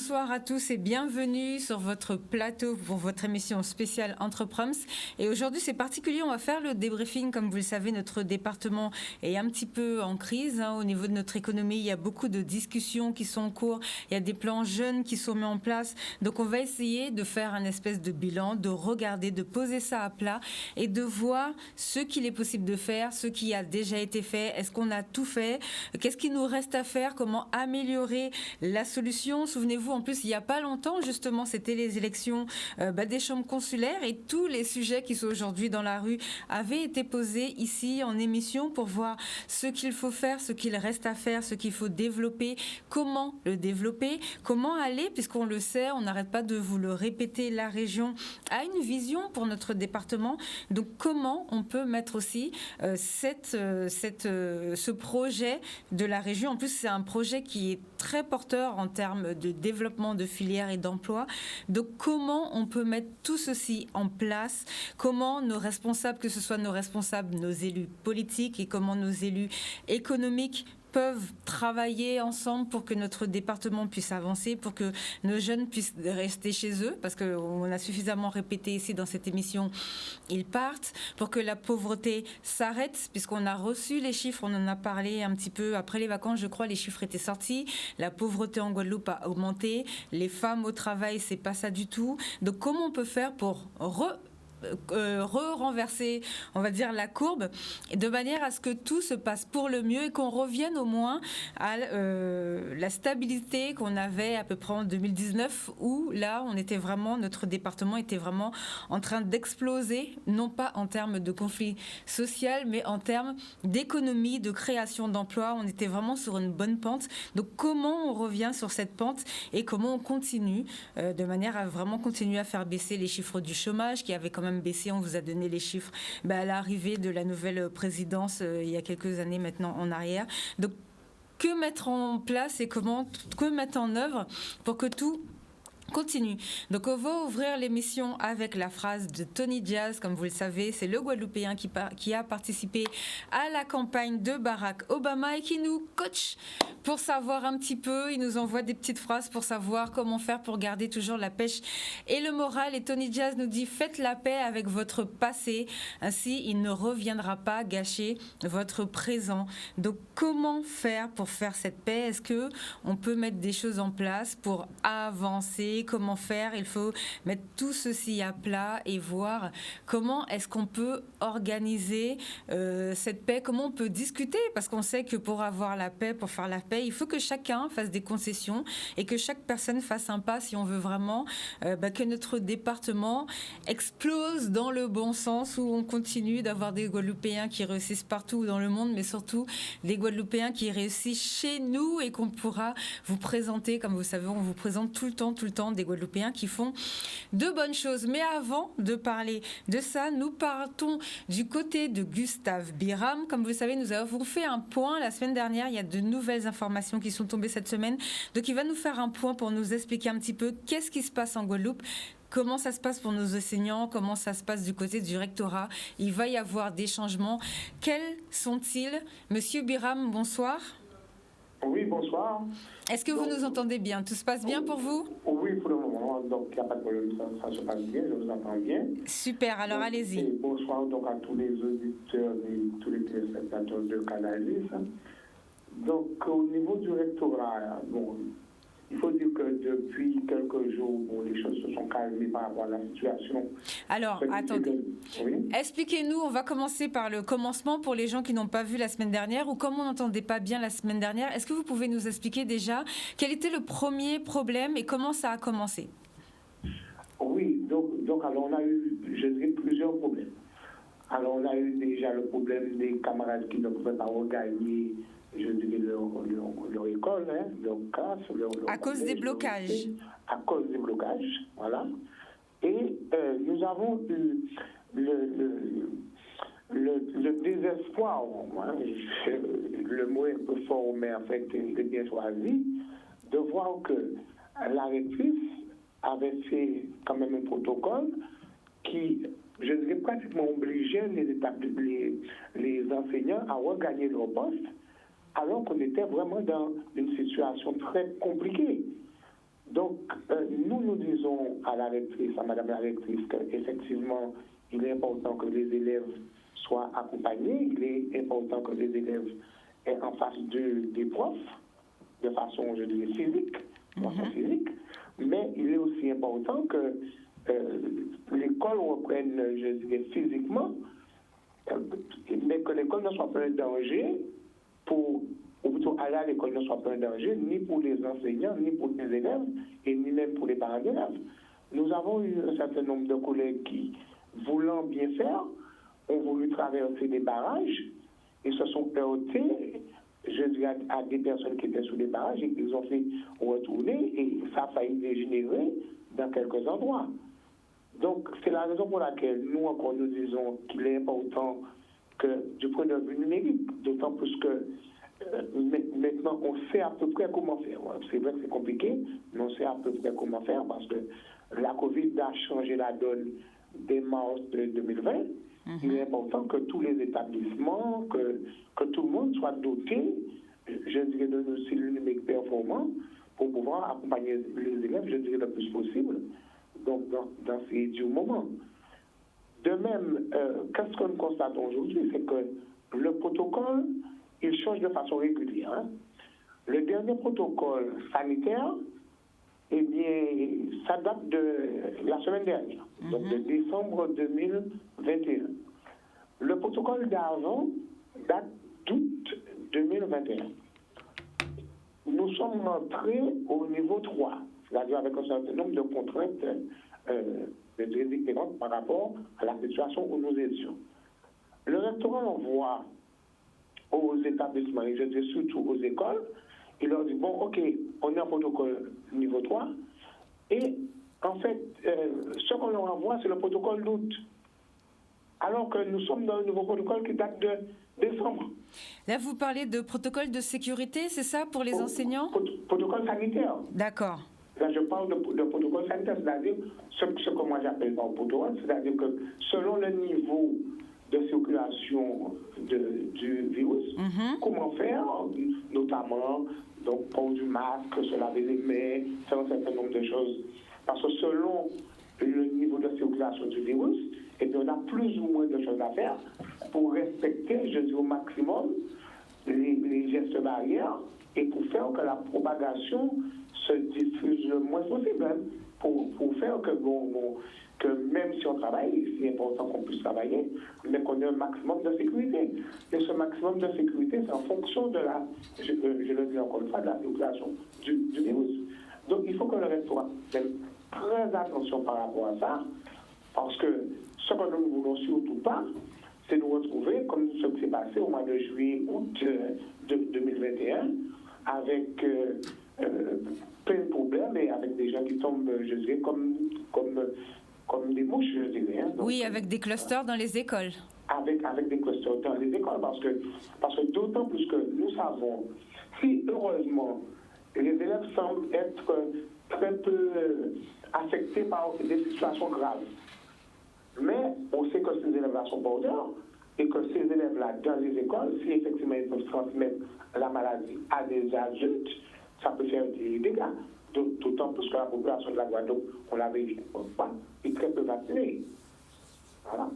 Bonsoir à tous et bienvenue sur votre plateau pour votre émission spéciale Entreproms. Et aujourd'hui, c'est particulier, on va faire le débriefing. Comme vous le savez, notre département est un petit peu en crise. Au niveau de notre économie, il y a beaucoup de discussions qui sont en cours. Il y a des plans jeunes qui sont mis en place. Donc, on va essayer de faire un espèce de bilan, de regarder, de poser ça à plat et de voir ce qu'il est possible de faire, ce qui a déjà été fait. Est-ce qu'on a tout fait? Qu'est-ce qu'il nous reste à faire? Comment améliorer la solution? Souvenez-vous, en plus, il n'y a pas longtemps, justement, c'était les élections des chambres consulaires et tous les sujets qui sont aujourd'hui dans la rue avaient été posés ici en émission pour voir ce qu'il faut faire, ce qu'il reste à faire, ce qu'il faut développer, comment le développer, comment aller, puisqu'on le sait, on n'arrête pas de vous le répéter, la région a une vision pour notre département. Donc, comment on peut mettre aussi ce projet de la région. En plus, c'est un projet qui est très porteur en termes de développement de filières et d'emplois. Donc, comment on peut mettre tout ceci en place? Comment nos responsables, que ce soit nos responsables, nos élus politiques et comment nos élus économiques peuvent travailler ensemble pour que notre département puisse avancer, pour que nos jeunes puissent rester chez eux, parce qu'on a suffisamment répété ici dans cette émission, ils partent, pour que la pauvreté s'arrête, puisqu'on a reçu les chiffres, on en a parlé un petit peu après les vacances, je crois, les chiffres étaient sortis, la pauvreté en Guadeloupe a augmenté, les femmes au travail, c'est pas ça du tout. Donc comment on peut faire pour renverser, on va dire, la courbe, de manière à ce que tout se passe pour le mieux et qu'on revienne au moins à la stabilité qu'on avait à peu près en 2019, où là, notre département était vraiment en train d'exploser, non pas en termes de conflit social, mais en termes d'économie, de création d'emplois. On était vraiment sur une bonne pente. Donc, comment on revient sur cette pente et comment on continue de manière à vraiment continuer à faire baisser les chiffres du chômage qui avaient quand même baissé. On vous a donné les chiffres à l'arrivée de la nouvelle présidence il y a quelques années maintenant en arrière. Donc, que mettre en place et que mettre en œuvre pour que tout continue. Donc, on va ouvrir l'émission avec la phrase de Tony Diaz. Comme vous le savez, c'est le Guadeloupéen qui a participé à la campagne de Barack Obama et qui nous coach pour savoir un petit peu. Il nous envoie des petites phrases pour savoir comment faire pour garder toujours la pêche et le moral. Et Tony Diaz nous dit: faites la paix avec votre passé. Ainsi, il ne reviendra pas gâcher votre présent. Donc, comment faire pour faire cette paix? Est-ce qu'on peut mettre des choses en place pour avancer? Comment faire? Il faut mettre tout ceci à plat et voir comment est-ce qu'on peut organiser cette paix, comment on peut discuter, parce qu'on sait que pour avoir la paix, pour faire la paix, il faut que chacun fasse des concessions et que chaque personne fasse un pas si on veut vraiment que notre département explose dans le bon sens, où on continue d'avoir des Guadeloupéens qui réussissent partout dans le monde, mais surtout des Guadeloupéens qui réussissent chez nous et qu'on pourra vous présenter. Comme vous savez, on vous présente tout le temps des Guadeloupéens qui font de bonnes choses. Mais avant de parler de ça, nous partons du côté de Gustave Biram. Comme vous le savez, nous avons fait un point la semaine dernière. Il y a de nouvelles informations qui sont tombées cette semaine. Donc, il va nous faire un point pour nous expliquer un petit peu qu'est-ce qui se passe en Guadeloupe, comment ça se passe pour nos enseignants, comment ça se passe du côté du rectorat. Il va y avoir des changements. Quels sont-ils? Monsieur Biram, bonsoir. Oui, bonsoir. Est-ce que vous nous entendez bien? Tout se passe bien pour vous? Oui, pour le moment, donc il n'y a pas de problème, ça se passe bien, je vous entends bien. Super, alors donc, allez-y. Bonsoir donc à tous les auditeurs et tous les téléspectateurs de Canalis. Donc au niveau du rectorat, il faut dire que depuis quelques jours, les choses se sont calmées par rapport à la situation. Alors, attendez. Oui. Expliquez-nous, on va commencer par le commencement pour les gens qui n'ont pas vu la semaine dernière ou comme on n'entendait pas bien la semaine dernière. Est-ce que vous pouvez nous expliquer déjà quel était le premier problème et comment ça a commencé? Oui, donc alors on a eu, je dirais, plusieurs problèmes. Alors on a eu déjà le problème des camarades qui ne pouvaient pas regagner, je dirais, leur école, leur classe. À cause des blocages. À cause des blocages, voilà. Et nous avons eu le désespoir, le mot est un peu fort, mais en fait, il est bien choisi, de voir que la rectrice avait fait quand même un protocole qui, je dirais, pratiquement obligeait les enseignants à regagner leur poste, alors qu'on était vraiment dans une situation très compliquée. Donc, nous disons à la rectrice, à Madame la rectrice, qu'effectivement, il est important que les élèves soient accompagnés, il est important que les élèves aient en face d'eux des profs, de façon, je dirais, physique, mais il est aussi important que l'école reprenne, je dirais, physiquement, mais que l'école ne soit pas un danger ou plutôt aller à l'école ne soit pas un danger, ni pour les enseignants, ni pour les élèves, et ni même pour les parents d'élèves. Nous avons eu un certain nombre de collègues qui, voulant bien faire, ont voulu traverser des barrages et se sont heurtés, je dirais, à des personnes qui étaient sous les barrages et qu'ils ont fait retourner et ça a failli dégénérer dans quelques endroits. Donc, c'est la raison pour laquelle nous, encore, nous disons qu'il est important que, du point de vue numérique, d'autant plus que maintenant, on sait à peu près comment faire. C'est vrai que c'est compliqué, mais on sait à peu près comment faire parce que la COVID a changé la donne dès mars de 2020. Il est important que tous les établissements, que tout le monde soit doté, je dirais, de nos cellules numériques performantes pour pouvoir accompagner les élèves, je dirais, le plus possible donc, dans ces durs moments. De même, qu'est-ce que nous constatons aujourd'hui? C'est que le protocole, il change de façon régulière. Hein. Le dernier protocole sanitaire, eh bien, ça date de la semaine dernière, donc de décembre 2021. Le protocole d'avant date d'août 2021. Nous sommes entrés au niveau 3, c'est-à-dire avec un certain nombre de contraintes différentes par rapport à la situation où nous étions. Le rectorat envoie aux établissements, et je dis surtout aux écoles, il leur dit, bon, ok, on est en protocole niveau 3, et en fait, ce qu'on leur envoie, c'est le protocole d'août, alors que nous sommes dans un nouveau protocole qui date de décembre. Là, vous parlez de protocole de sécurité, c'est ça, pour les enseignants? Protocole sanitaire. D'accord. Là, je parle de protocole sanitaire, c'est-à-dire ce que moi j'appelle un protocole, c'est-à-dire que selon le niveau de circulation du virus, comment faire, notamment donc port du masque, se laver les mains, faire un certain nombre de choses. Parce que selon le niveau de circulation du virus, et bien, on a plus ou moins de choses à faire pour respecter, je dis au maximum, les gestes barrières et pour faire que la propagation se diffuse le moins possible, hein, pour faire que même si on travaille, c'est important qu'on puisse travailler, mais qu'on ait un maximum de sécurité. Et ce maximum de sécurité, c'est en fonction de je le dis encore une fois, de la circulation du virus. Donc il faut que le restaurant fasse très attention par rapport à ça, parce que ce que nous ne voulons surtout pas, c'est nous retrouver comme ce qui s'est passé au mois de juillet-août 2021, avec plein de problèmes et avec des gens qui tombent, je dirais, comme des mouches, je dirais. Hein. Donc, oui, avec des clusters dans les écoles. Avec des clusters dans les écoles, parce que d'autant plus que nous savons, si heureusement les élèves semblent être très peu affectés par des situations graves, mais on sait que ces élèves-là sont porteurs et que ces élèves-là, dans les écoles, si effectivement ils peuvent transmettre la maladie à des adultes, ça peut faire des dégâts. D'autant plus que la population de la Guadeloupe, on l'avait pas, est très peu vaccinée. Voilà.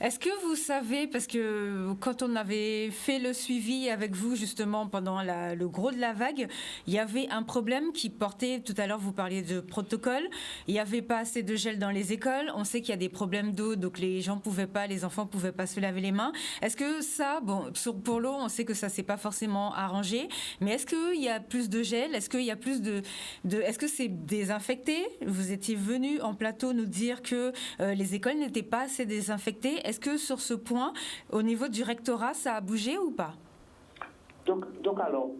Est-ce que vous savez, parce que quand on avait fait le suivi avec vous justement pendant le gros de la vague, il y avait un problème qui portait, tout à l'heure vous parliez de protocole, il n'y avait pas assez de gel dans les écoles, on sait qu'il y a des problèmes d'eau, donc les enfants ne pouvaient pas se laver les mains. Est-ce que ça, bon, pour l'eau, on sait que ça ne s'est pas forcément arrangé, mais est-ce qu'il y a plus de gel? Est-ce qu'il y a plus est-ce que c'est désinfecté? Vous étiez venu en plateau nous dire que les écoles n'étaient pas assez désinfectées. Est-ce que sur ce point, au niveau du rectorat, ça a bougé ou pas? Donc alors,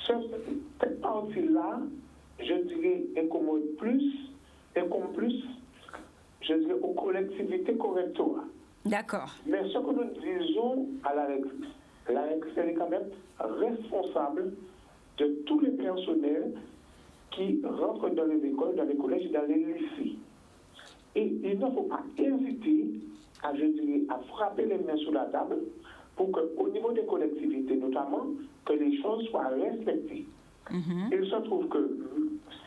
cette partie-là, je dirais, incombe plus, je dirais, aux collectivités qu'au rectorat. D'accord. Mais ce que nous disons à la rectrice est quand même responsable de tous les personnels qui rentrent dans les écoles, dans les collèges et dans les lycées. Et il ne faut pas hésiter à frapper les mains sur la table pour qu'au niveau des collectivités, notamment, que les choses soient respectées. Il se trouve que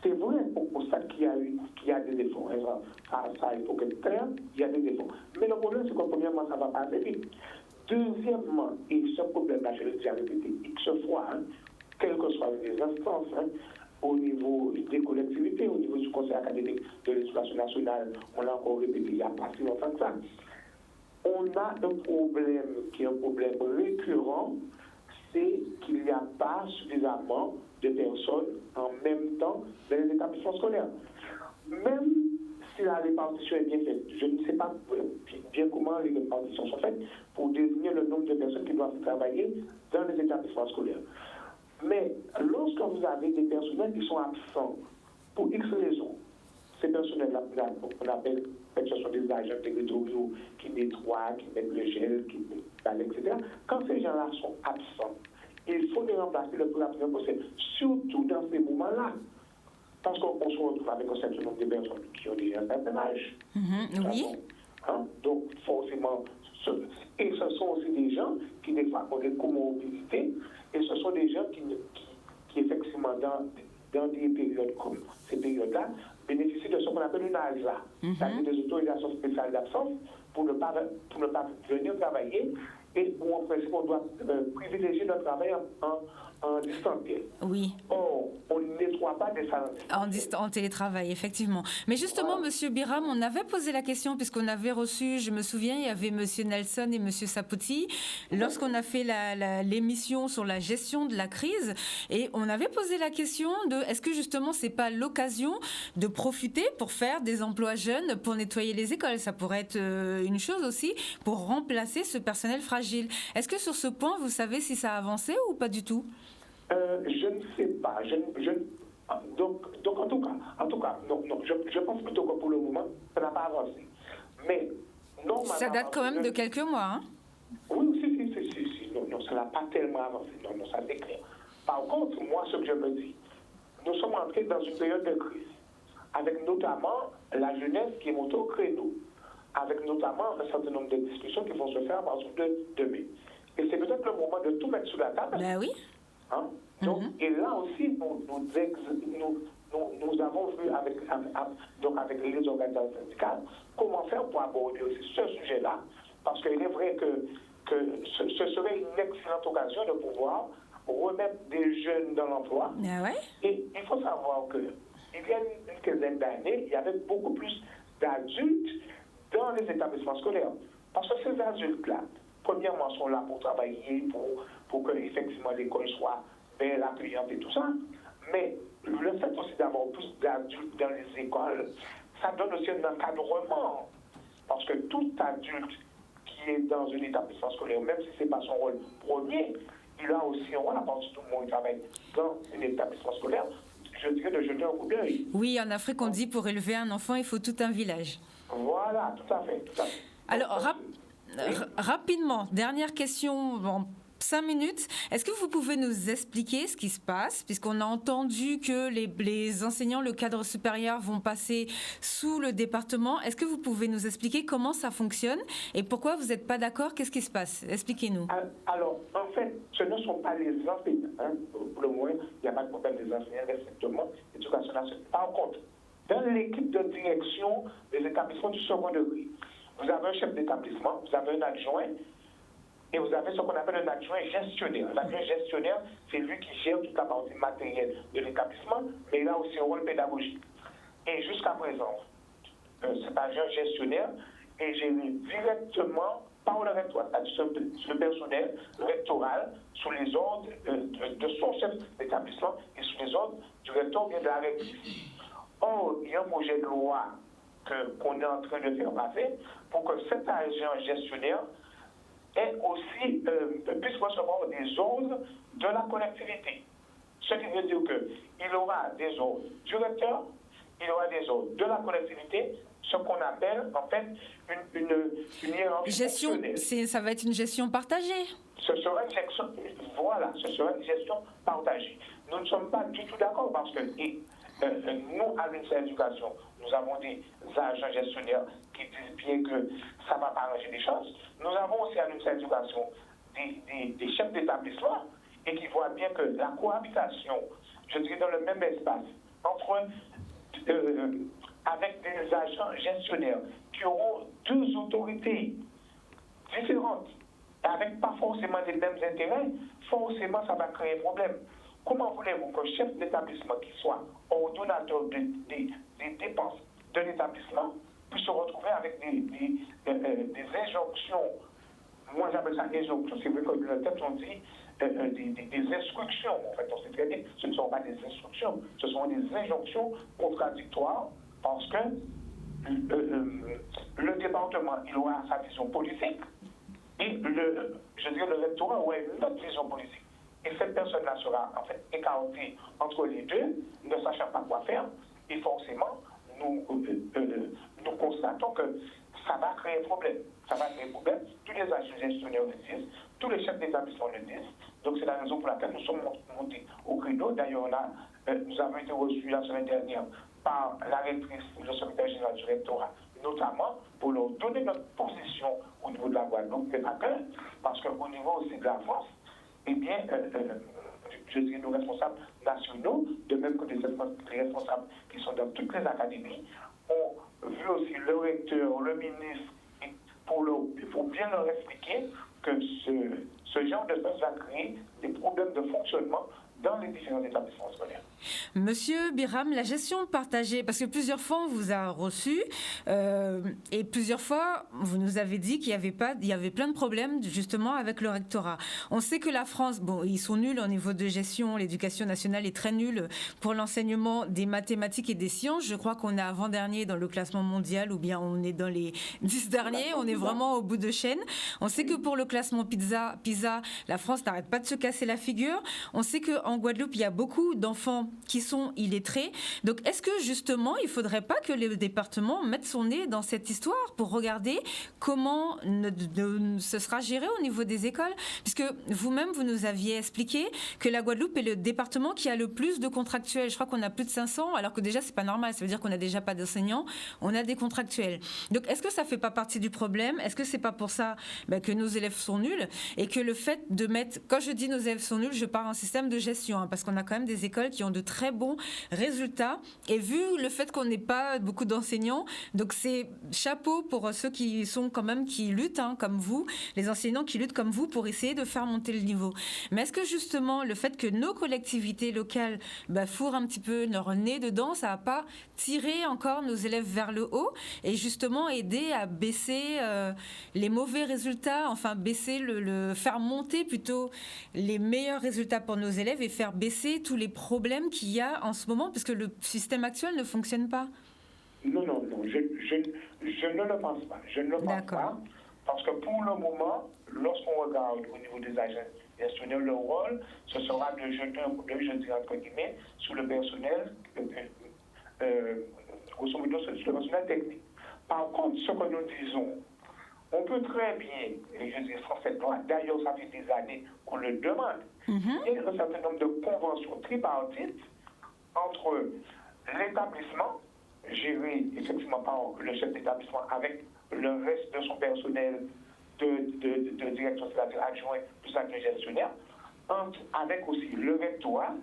c'est vrai pour ça qu'il y a des défauts. Ça, il faut que clair, il y a des défauts. Mais le problème, c'est que premièrement, ça ne va pas assez vite. Deuxièmement, et ce problème-là, je l'ai déjà répété X fois, quelles que soient les instances, au niveau des collectivités, au niveau du Conseil académique de l'éducation nationale, on l'a encore répété il n'y a pas si longtemps que ça. On a un problème qui est un problème récurrent, c'est qu'il n'y a pas suffisamment de personnes en même temps dans les établissements scolaires. Même si la répartition est bien faite, je ne sais pas bien comment les répartitions sont faites pour désigner le nombre de personnes qui doivent travailler dans les établissements scolaires. Mais lorsque vous avez des personnels qui sont absents pour X raisons, ces personnels-là, on appelle, ce sont des agents territoriaux qui nettoient, qui mettent le gel, qui mettent, etc. Quand ces gens-là sont absents, il faut les remplacer le plus rapidement possible, surtout dans ces moments-là. Parce qu'on se retrouve avec un certain nombre de personnes qui ont déjà un certain âge. Oui. Donc, forcément, et ce sont aussi des gens qui, des fois, ont des comorbidités, et ce sont des gens qui effectivement, dans des périodes comme ces périodes-là, bénéficient de ce qu'on appelle une ALSA, c'est-à-dire des autorisations spéciales d'absence, pour ne pas venir travailler, et où en principe on doit privilégier le travail en distanciel. Oui. Or, on ne nettoie pas des salles en télétravail, effectivement. Mais justement, voilà. Monsieur Biram, on avait posé la question, puisqu'on avait reçu, je me souviens, il y avait Monsieur Nelson et Monsieur Sapouti, lorsqu'on a fait l'émission sur la gestion de la crise, et on avait posé la question de, est-ce que justement, c'est pas l'occasion de profiter pour faire des emplois jeunes, pour nettoyer les écoles? Ça pourrait être une chose aussi, pour remplacer ce personnel fragile. Est-ce que sur ce point, vous savez si ça a avancé ou pas du tout? Je ne sais pas. Donc en tout cas, non, je pense plutôt que pour le moment, ça n'a pas avancé. Mais normalement, ça date quand même de quelques mois, hein? Oui, si. Non, ça n'a pas tellement avancé. Non, ça c'est clair. Par contre, moi, ce que je me dis, nous sommes entrés dans une période de crise, avec notamment la jeunesse qui est montée au créneau, avec notamment un certain nombre de discussions qui vont se faire à partir de demain. Et c'est peut-être le moment de tout mettre sur la table. Ben oui. Donc, et là aussi, nous avons vu avec les organisations syndicales comment faire pour aborder aussi ce sujet-là, parce qu'il est vrai que ce serait une excellente occasion de pouvoir remettre des jeunes dans l'emploi. Et il faut savoir qu'il y a une quinzaine d'années, il y avait beaucoup plus d'adultes dans les établissements scolaires. Parce que ces adultes-là, premièrement, sont là pour travailler, pour que effectivement l'école soit bien accueillante et tout ça. Mais le fait aussi d'avoir plus d'adultes dans les écoles, ça donne aussi un encadrement. Parce que tout adulte qui est dans un établissement scolaire, même si ce n'est pas son rôle premier, il a aussi un rôle à partir du moment où il travaille dans un établissement scolaire, je dirais de jeter un coup d'œil. Oui, en Afrique, on dit pour élever un enfant, il faut tout un village. Voilà, tout à fait. Alors, rapidement, dernière question en 5 minutes. Est-ce que vous pouvez nous expliquer ce qui se passe, puisqu'on a entendu que les enseignants, le cadre supérieur vont passer sous le département. Est-ce que vous pouvez nous expliquer comment ça fonctionne et pourquoi vous n'êtes pas d'accord? Qu'est-ce qui se passe? Expliquez-nous. Alors, en fait, ce ne sont pas les enseignants. Pour le moment, il n'y a pas de problème des enseignants, respectivement, l'éducation nationale. Par contre, dans l'équipe de direction des établissements du second degré, vous avez un chef d'établissement, vous avez un adjoint, et vous avez ce qu'on appelle un adjoint gestionnaire. L'adjoint gestionnaire, c'est lui qui gère toute la partie matérielle de l'établissement, mais il a aussi un rôle pédagogique. Et jusqu'à présent, cet adjoint gestionnaire est géré directement par le rectorat, c'est-à-dire le personnel rectoral, sous les ordres de son chef d'établissement et sous les ordres du recteur bien de la rectrice. Or, il y a un projet de loi qu'on est en train de faire passer pour que cet agent gestionnaire puisse recevoir des ordres de la collectivité. Ce qui veut dire qu'il aura des ordres du recteur, il aura des ordres de la collectivité, ce qu'on appelle en fait une hiérarchie fonctionnelle. Ça va être une gestion partagée. Ce sera une gestion partagée. Nous ne sommes pas du tout d'accord parce que nous, à l'UNICEF Éducation, nous avons des agents gestionnaires qui disent bien que ça ne va pas arranger les choses. Nous avons aussi à l'UNICEF Éducation des chefs d'établissement et qui voient bien que la cohabitation je dirais, dans le même espace, avec des agents gestionnaires qui auront deux autorités différentes, avec pas forcément les mêmes intérêts, forcément ça va créer un problème. Comment voulez-vous qu'un chef d'établissement qui soit ordonnateur des dépenses de l'établissement puisse se retrouver avec des injonctions? Moi j'appelle ça injonctions, c'est vrai que le texte on dit des instructions. En fait, on sait très bien, ce ne sont pas des instructions, ce sont des injonctions contradictoires parce que le département, il aura sa vision politique et le rectorat aura une autre vision politique. Et cette personne-là sera en fait écartée entre les deux, ne sachant pas quoi faire, et forcément, nous constatons que ça va créer problème. Ça va créer problème. Tous les agents gestionnaires le disent, tous les chefs d'établissement le disent. Donc c'est la raison pour laquelle nous sommes montés au créneau. D'ailleurs, nous avons été reçus la semaine dernière par la rectrice, le secrétaire général du rectorat, notamment pour leur donner notre position au niveau de la Guadeloupe, parce qu'au niveau aussi de la France, eh bien, je dirais nos responsables nationaux, de même que les responsables qui sont dans toutes les académies, ont vu aussi le recteur, le ministre, il faut bien leur expliquer que ce genre de choses va créer des problèmes de fonctionnement dans les différents établissements scolaires. Monsieur Biram, la gestion partagée, parce que plusieurs fois on vous a reçu et plusieurs fois vous nous avez dit qu'il y avait plein de problèmes justement avec le rectorat. On sait que la France, bon, ils sont nuls au niveau de gestion, l'éducation nationale est très nulle pour l'enseignement des mathématiques et des sciences. Je crois qu'on est avant-dernier dans le classement mondial ou bien on est dans les 10 derniers, on est vraiment au bout de chaîne. On sait que pour le classement PISA, la France n'arrête pas de se casser la figure. On sait qu'en Guadeloupe, il y a beaucoup d'enfants qui sont illettrés. Donc, est-ce que justement, il ne faudrait pas que le département mette son nez dans cette histoire pour regarder comment ce sera géré au niveau des écoles? Puisque vous-même, vous nous aviez expliqué que la Guadeloupe est le département qui a le plus de contractuels. Je crois qu'on a plus de 500, alors que déjà, c'est pas normal. Ça veut dire qu'on n'a déjà pas d'enseignants, on a des contractuels. Donc, est-ce que ça ne fait pas partie du problème? Est-ce que c'est pas pour ça que nos élèves sont nuls? Et que le fait de mettre... Quand je dis nos élèves sont nuls, je parle en système de gestion, parce qu'on a quand même des écoles qui ont de très bons résultats. Et vu le fait qu'on n'ait pas beaucoup d'enseignants, donc c'est chapeau pour ceux qui sont quand même, qui luttent, comme vous, les enseignants qui luttent comme vous pour essayer de faire monter le niveau. Mais est-ce que justement, le fait que nos collectivités locales fourrent un petit peu leur nez dedans, ça va pas tirer encore nos élèves vers le haut et justement aider à baisser les mauvais résultats, enfin baisser faire monter plutôt les meilleurs résultats pour nos élèves et faire baisser tous les problèmes qu'il y a en ce moment, parce que le système actuel ne fonctionne pas? Non, je ne le pense pas. Je ne le pense pas, parce que pour le moment, lorsqu'on regarde au niveau des agents gestionnaires, leur rôle, ce sera de jeter un coup d'œil, je dirais entre guillemets, sur le personnel, grosso modo, sur le personnel technique. Par contre, ce que nous disons, on peut très bien, et je dis sans cette loi, d'ailleurs ça fait des années qu'on le demande, il y a un certain nombre de conventions tripartites entre l'établissement, géré effectivement par le chef d'établissement avec le reste de son personnel de direction, c'est-à-dire adjoint plus adjoint gestionnaire, avec aussi le rectorat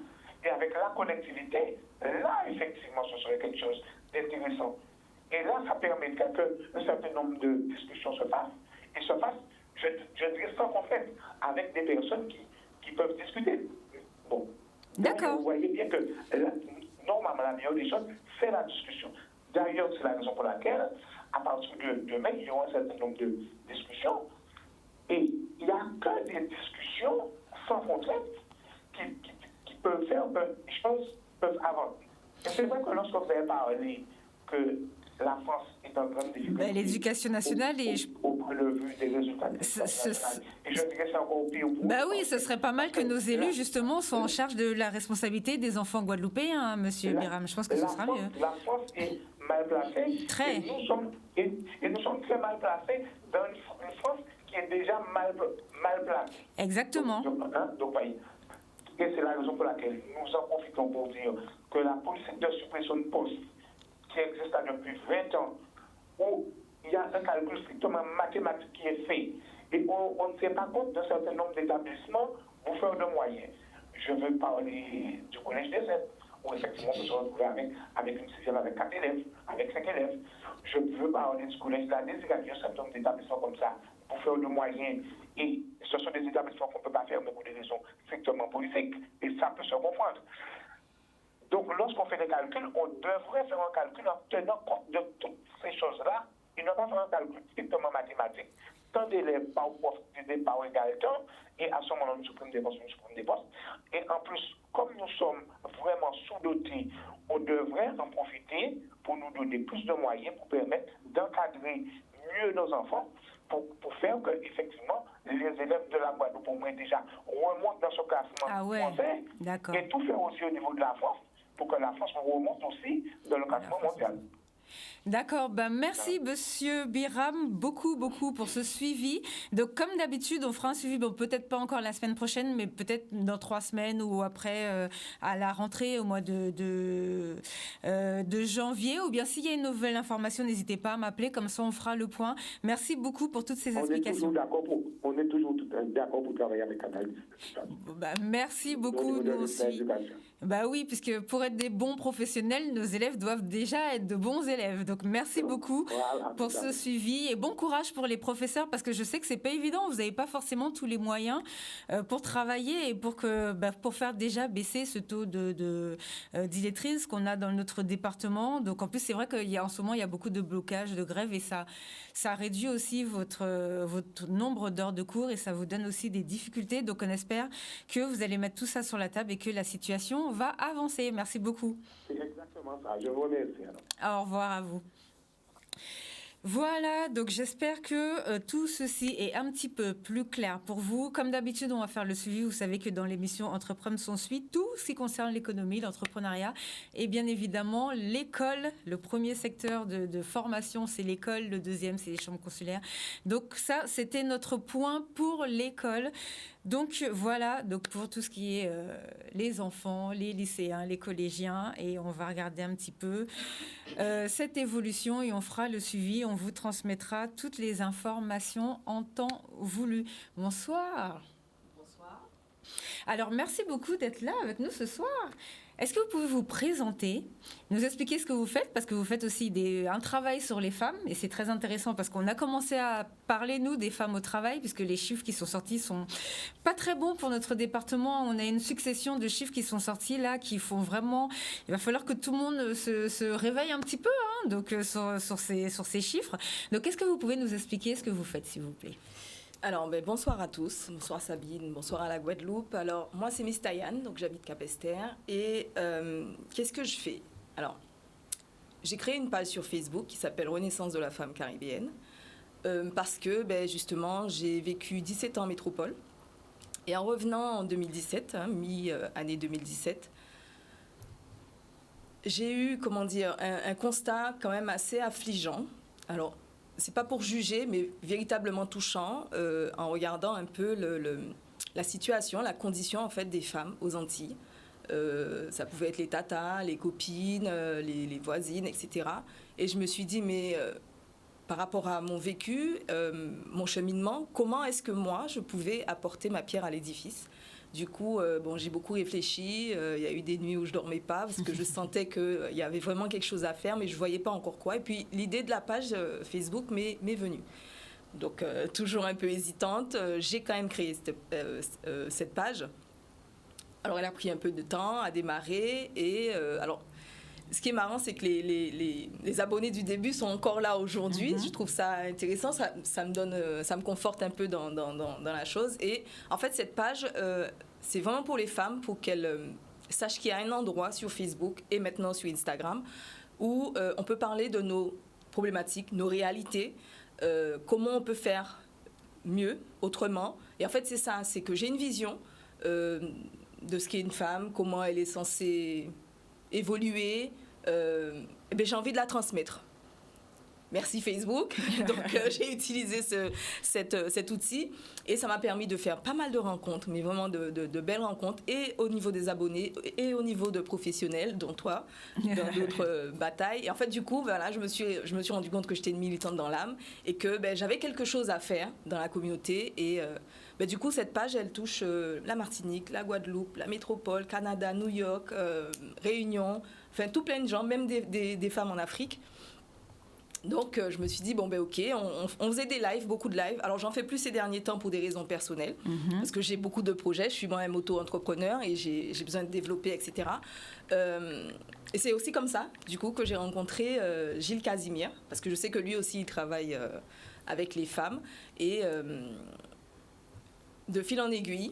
et avec la collectivité. Là, effectivement, ce serait quelque chose d'intéressant. Et là, ça permet qu'un certain nombre de discussions se fassent, et se fassent, je dirais, sans conflit, avec des personnes qui peuvent discuter. Bon. D'accord. Donc, vous voyez bien que, normalement, la meilleure des choses, c'est la discussion. D'ailleurs, c'est la raison pour laquelle, à partir de demain, il y aura un certain nombre de discussions, et il n'y a que des discussions sans contrainte qui peuvent faire que les choses peuvent avancer. Et c'est vrai que lorsque vous avez parlé que la France est en grande difficulté. L'éducation nationale au point de vue des résultats de l'éducation nationale. Et je dirais c'est encore pire. Oui, ce serait pas mal que nos élus, justement, soient en charge de la responsabilité des enfants guadeloupéens, monsieur Biram. Je pense que ce sera mieux. La France est mal placée. Très. Et nous sommes très mal placés dans une France qui est déjà mal placée. Exactement. Et c'est la raison pour laquelle nous en profitons pour dire que la politique de suppression de postes qui existe là depuis 20 ans, où il y a un calcul strictement mathématique qui est fait, et on ne tient pas compte d'un certain nombre d'établissements pour faire de moyens. je veux parler du collège des aides, où effectivement on peut se retrouver avec une sixième avec 4 élèves, avec 5 élèves. Je veux parler du collège de la désirabilité, un certain nombre d'établissements comme ça, pour faire de moyens. Et ce sont des établissements qu'on ne peut pas faire, mais pour des raisons strictement politiques. Et ça peut se comprendre. Donc, lorsqu'on fait des calculs, on devrait faire un calcul en tenant compte de toutes ces choses-là et ne pas faire un calcul strictement mathématique. Tant d'élèves par poste divisé par égal temps, et à ce moment-là, nous supprimons des postes, Et en plus, comme nous sommes vraiment sous-dotés, on devrait en profiter pour nous donner plus de moyens pour permettre d'encadrer mieux nos enfants, pour faire que, effectivement, les élèves de la Guadeloupe, au moins déjà, remontent dans ce classement français, et tout faire aussi au niveau de la France, pour que la France remonte aussi dans le classement mondial. D'accord, merci Monsieur Biram, beaucoup pour ce suivi. Donc comme d'habitude, on fera un suivi, peut-être pas encore la semaine prochaine, mais peut-être dans 3 semaines ou après à la rentrée au mois de janvier. Ou bien s'il y a une nouvelle information, n'hésitez pas à m'appeler, comme ça on fera le point. Merci beaucoup pour toutes ces explications. On est toujours d'accord pour travailler avec Analyse. Merci beaucoup, nous aussi. Oui, puisque pour être des bons professionnels, nos élèves doivent déjà être de bons élèves. Donc merci beaucoup pour ce suivi et bon courage pour les professeurs, parce que je sais que c'est pas évident. Vous n'avez pas forcément tous les moyens pour travailler et pour faire déjà baisser ce taux d'illettrisme qu'on a dans notre département. Donc en plus, c'est vrai qu'en ce moment, il y a beaucoup de blocages, de grèves, et ça réduit aussi votre nombre d'heures de cours et ça vous donne aussi des difficultés. Donc on espère que vous allez mettre tout ça sur la table et que la situation va avancer. Merci beaucoup. C'est exactement ça. Je vous remercie. Au revoir à vous. Voilà, donc j'espère que tout ceci est un petit peu plus clair pour vous. Comme d'habitude, on va faire le suivi. Vous savez que dans l'émission Entreprendre son suit, tout ce qui concerne l'économie, l'entrepreneuriat et bien évidemment l'école. Le premier secteur de formation, c'est l'école. Le deuxième, c'est les chambres consulaires. Donc ça, c'était notre point pour l'école. Donc voilà, donc pour tout ce qui est les enfants, les lycéens, les collégiens, et on va regarder un petit peu cette évolution et on fera le suivi. On vous transmettra toutes les informations en temps voulu. Bonsoir. Bonsoir. Alors merci beaucoup d'être là avec nous ce soir. Est-ce que vous pouvez vous présenter, nous expliquer ce que vous faites, parce que vous faites aussi un travail sur les femmes, et c'est très intéressant parce qu'on a commencé à parler, nous, des femmes au travail, puisque les chiffres qui sont sortis sont pas très bons pour notre département. On a une succession de chiffres qui sont sortis là, qui font vraiment... Il va falloir que tout le monde se réveille un petit peu donc, sur ces chiffres. Donc, est-ce que vous pouvez nous expliquer ce que vous faites, s'il vous plaît ? Alors, bonsoir à tous. Bonsoir Sabine, bonsoir à la Guadeloupe. Alors, moi, c'est Miss Tayane, donc j'habite Cap-Esther. Et qu'est-ce que je fais ? Alors, j'ai créé une page sur Facebook qui s'appelle Renaissance de la femme caribéenne parce que, justement, j'ai vécu 17 ans en métropole. Et en revenant en 2017, mi-année 2017, j'ai eu, un constat quand même assez affligeant. Alors, c'est pas pour juger, mais véritablement touchant en regardant un peu la situation, la condition en fait des femmes aux Antilles. Ça pouvait être les tatas, les copines, les voisines, etc. Et je me suis dit, mais par rapport à mon vécu, mon cheminement, comment est-ce que moi, je pouvais apporter ma pierre à l'édifice ? Du coup, j'ai beaucoup réfléchi. Il y a eu des nuits où je ne dormais pas parce que je sentais qu'il y avait vraiment quelque chose à faire, mais je ne voyais pas encore quoi. Et puis, l'idée de la page Facebook m'est venue. Donc, toujours un peu hésitante, j'ai quand même créé cette page. Alors, elle a pris un peu de temps à démarrer. Et ce qui est marrant, c'est que les abonnés du début sont encore là aujourd'hui. Je trouve ça intéressant. Ça me conforte un peu dans la chose. Et en fait, cette page, c'est vraiment pour les femmes, pour qu'elles sachent qu'il y a un endroit sur Facebook et maintenant sur Instagram où on peut parler de nos problématiques, nos réalités, comment on peut faire mieux, autrement. Et en fait, c'est ça, c'est que j'ai une vision de ce qu'est une femme, comment elle est censée évoluer, j'ai envie de la transmettre. Merci Facebook. Donc, j'ai utilisé cet outil et ça m'a permis de faire pas mal de rencontres, mais vraiment de belles rencontres, et au niveau des abonnés et au niveau de professionnels, dont toi, dans d'autres batailles. Et en fait, du coup, voilà, je me suis rendu compte que j'étais une militante dans l'âme et que j'avais quelque chose à faire dans la communauté. Et du coup, cette page, elle touche la Martinique, la Guadeloupe, la métropole, Canada, New York, Réunion, enfin tout plein de gens, même des femmes en Afrique. Donc, je me suis dit, ok, on faisait des lives, beaucoup de lives. Alors, j'en fais plus ces derniers temps pour des raisons personnelles, parce que j'ai beaucoup de projets. Je suis moi-même auto-entrepreneur et j'ai besoin de développer, etc. Et c'est aussi comme ça, du coup, que j'ai rencontré Gilles Casimir, parce que je sais que lui aussi, il travaille avec les femmes. Et de fil en aiguille,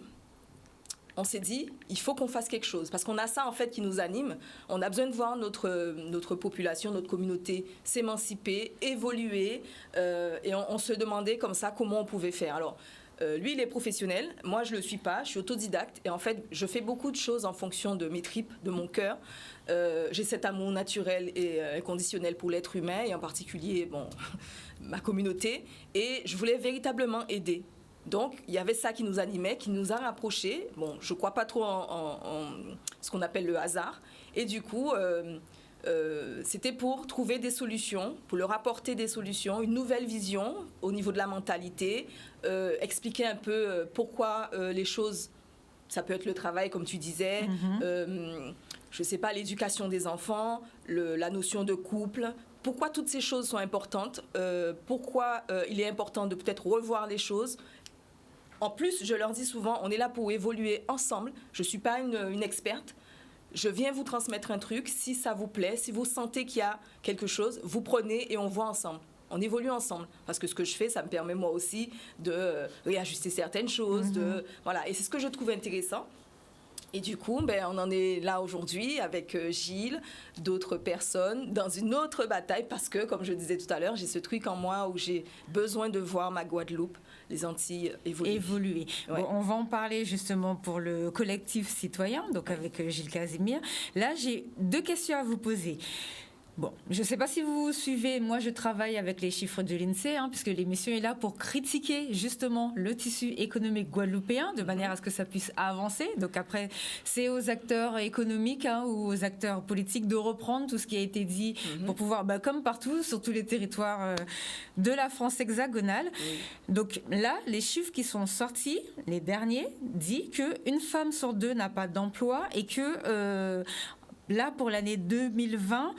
on s'est dit, il faut qu'on fasse quelque chose. Parce qu'on a ça, en fait, qui nous anime. On a besoin de voir notre population, notre communauté s'émanciper, évoluer. Et on se demandait comme ça comment on pouvait faire. Alors, lui, il est professionnel. Moi, je ne le suis pas. Je suis autodidacte. Et en fait, je fais beaucoup de choses en fonction de mes tripes, de mon cœur. J'ai cet amour naturel et inconditionnel pour l'être humain, et en particulier, ma communauté. Et je voulais véritablement aider. Donc, il y avait ça qui nous animait, qui nous a rapprochés. Je ne crois pas trop en ce qu'on appelle le hasard. Et du coup, c'était pour trouver des solutions, pour leur apporter des solutions, une nouvelle vision au niveau de la mentalité, expliquer un peu pourquoi les choses, ça peut être le travail, comme tu disais, je ne sais pas, l'éducation des enfants, la notion de couple. Pourquoi toutes ces choses sont importantes, pourquoi il est important de peut-être revoir les choses. En plus, je leur dis souvent, on est là pour évoluer ensemble. Je ne suis pas une experte. Je viens vous transmettre un truc. Si ça vous plaît, si vous sentez qu'il y a quelque chose, vous prenez et on voit ensemble. On évolue ensemble. Parce que ce que je fais, ça me permet moi aussi de réajuster certaines choses. Voilà. Et c'est ce que je trouve intéressant. Et du coup, on en est là aujourd'hui avec Gilles, d'autres personnes, dans une autre bataille, parce que, comme je disais tout à l'heure, j'ai ce truc en moi où j'ai besoin de voir ma Guadeloupe, les Antilles évoluer. Ouais. Bon, on va en parler justement pour le collectif citoyen, donc avec Gilles Casimir. Là, j'ai 2 questions à vous poser. Bon, je ne sais pas si vous suivez, moi je travaille avec les chiffres de l'INSEE, puisque l'émission est là pour critiquer justement le tissu économique guadeloupéen, de manière à ce que ça puisse avancer. Donc après, c'est aux acteurs économiques ou aux acteurs politiques de reprendre tout ce qui a été dit pour pouvoir, comme partout, sur tous les territoires de la France hexagonale. Donc là, les chiffres qui sont sortis, les derniers, disent qu'une femme sur 2 n'a pas d'emploi et que... là, pour l'année 2020,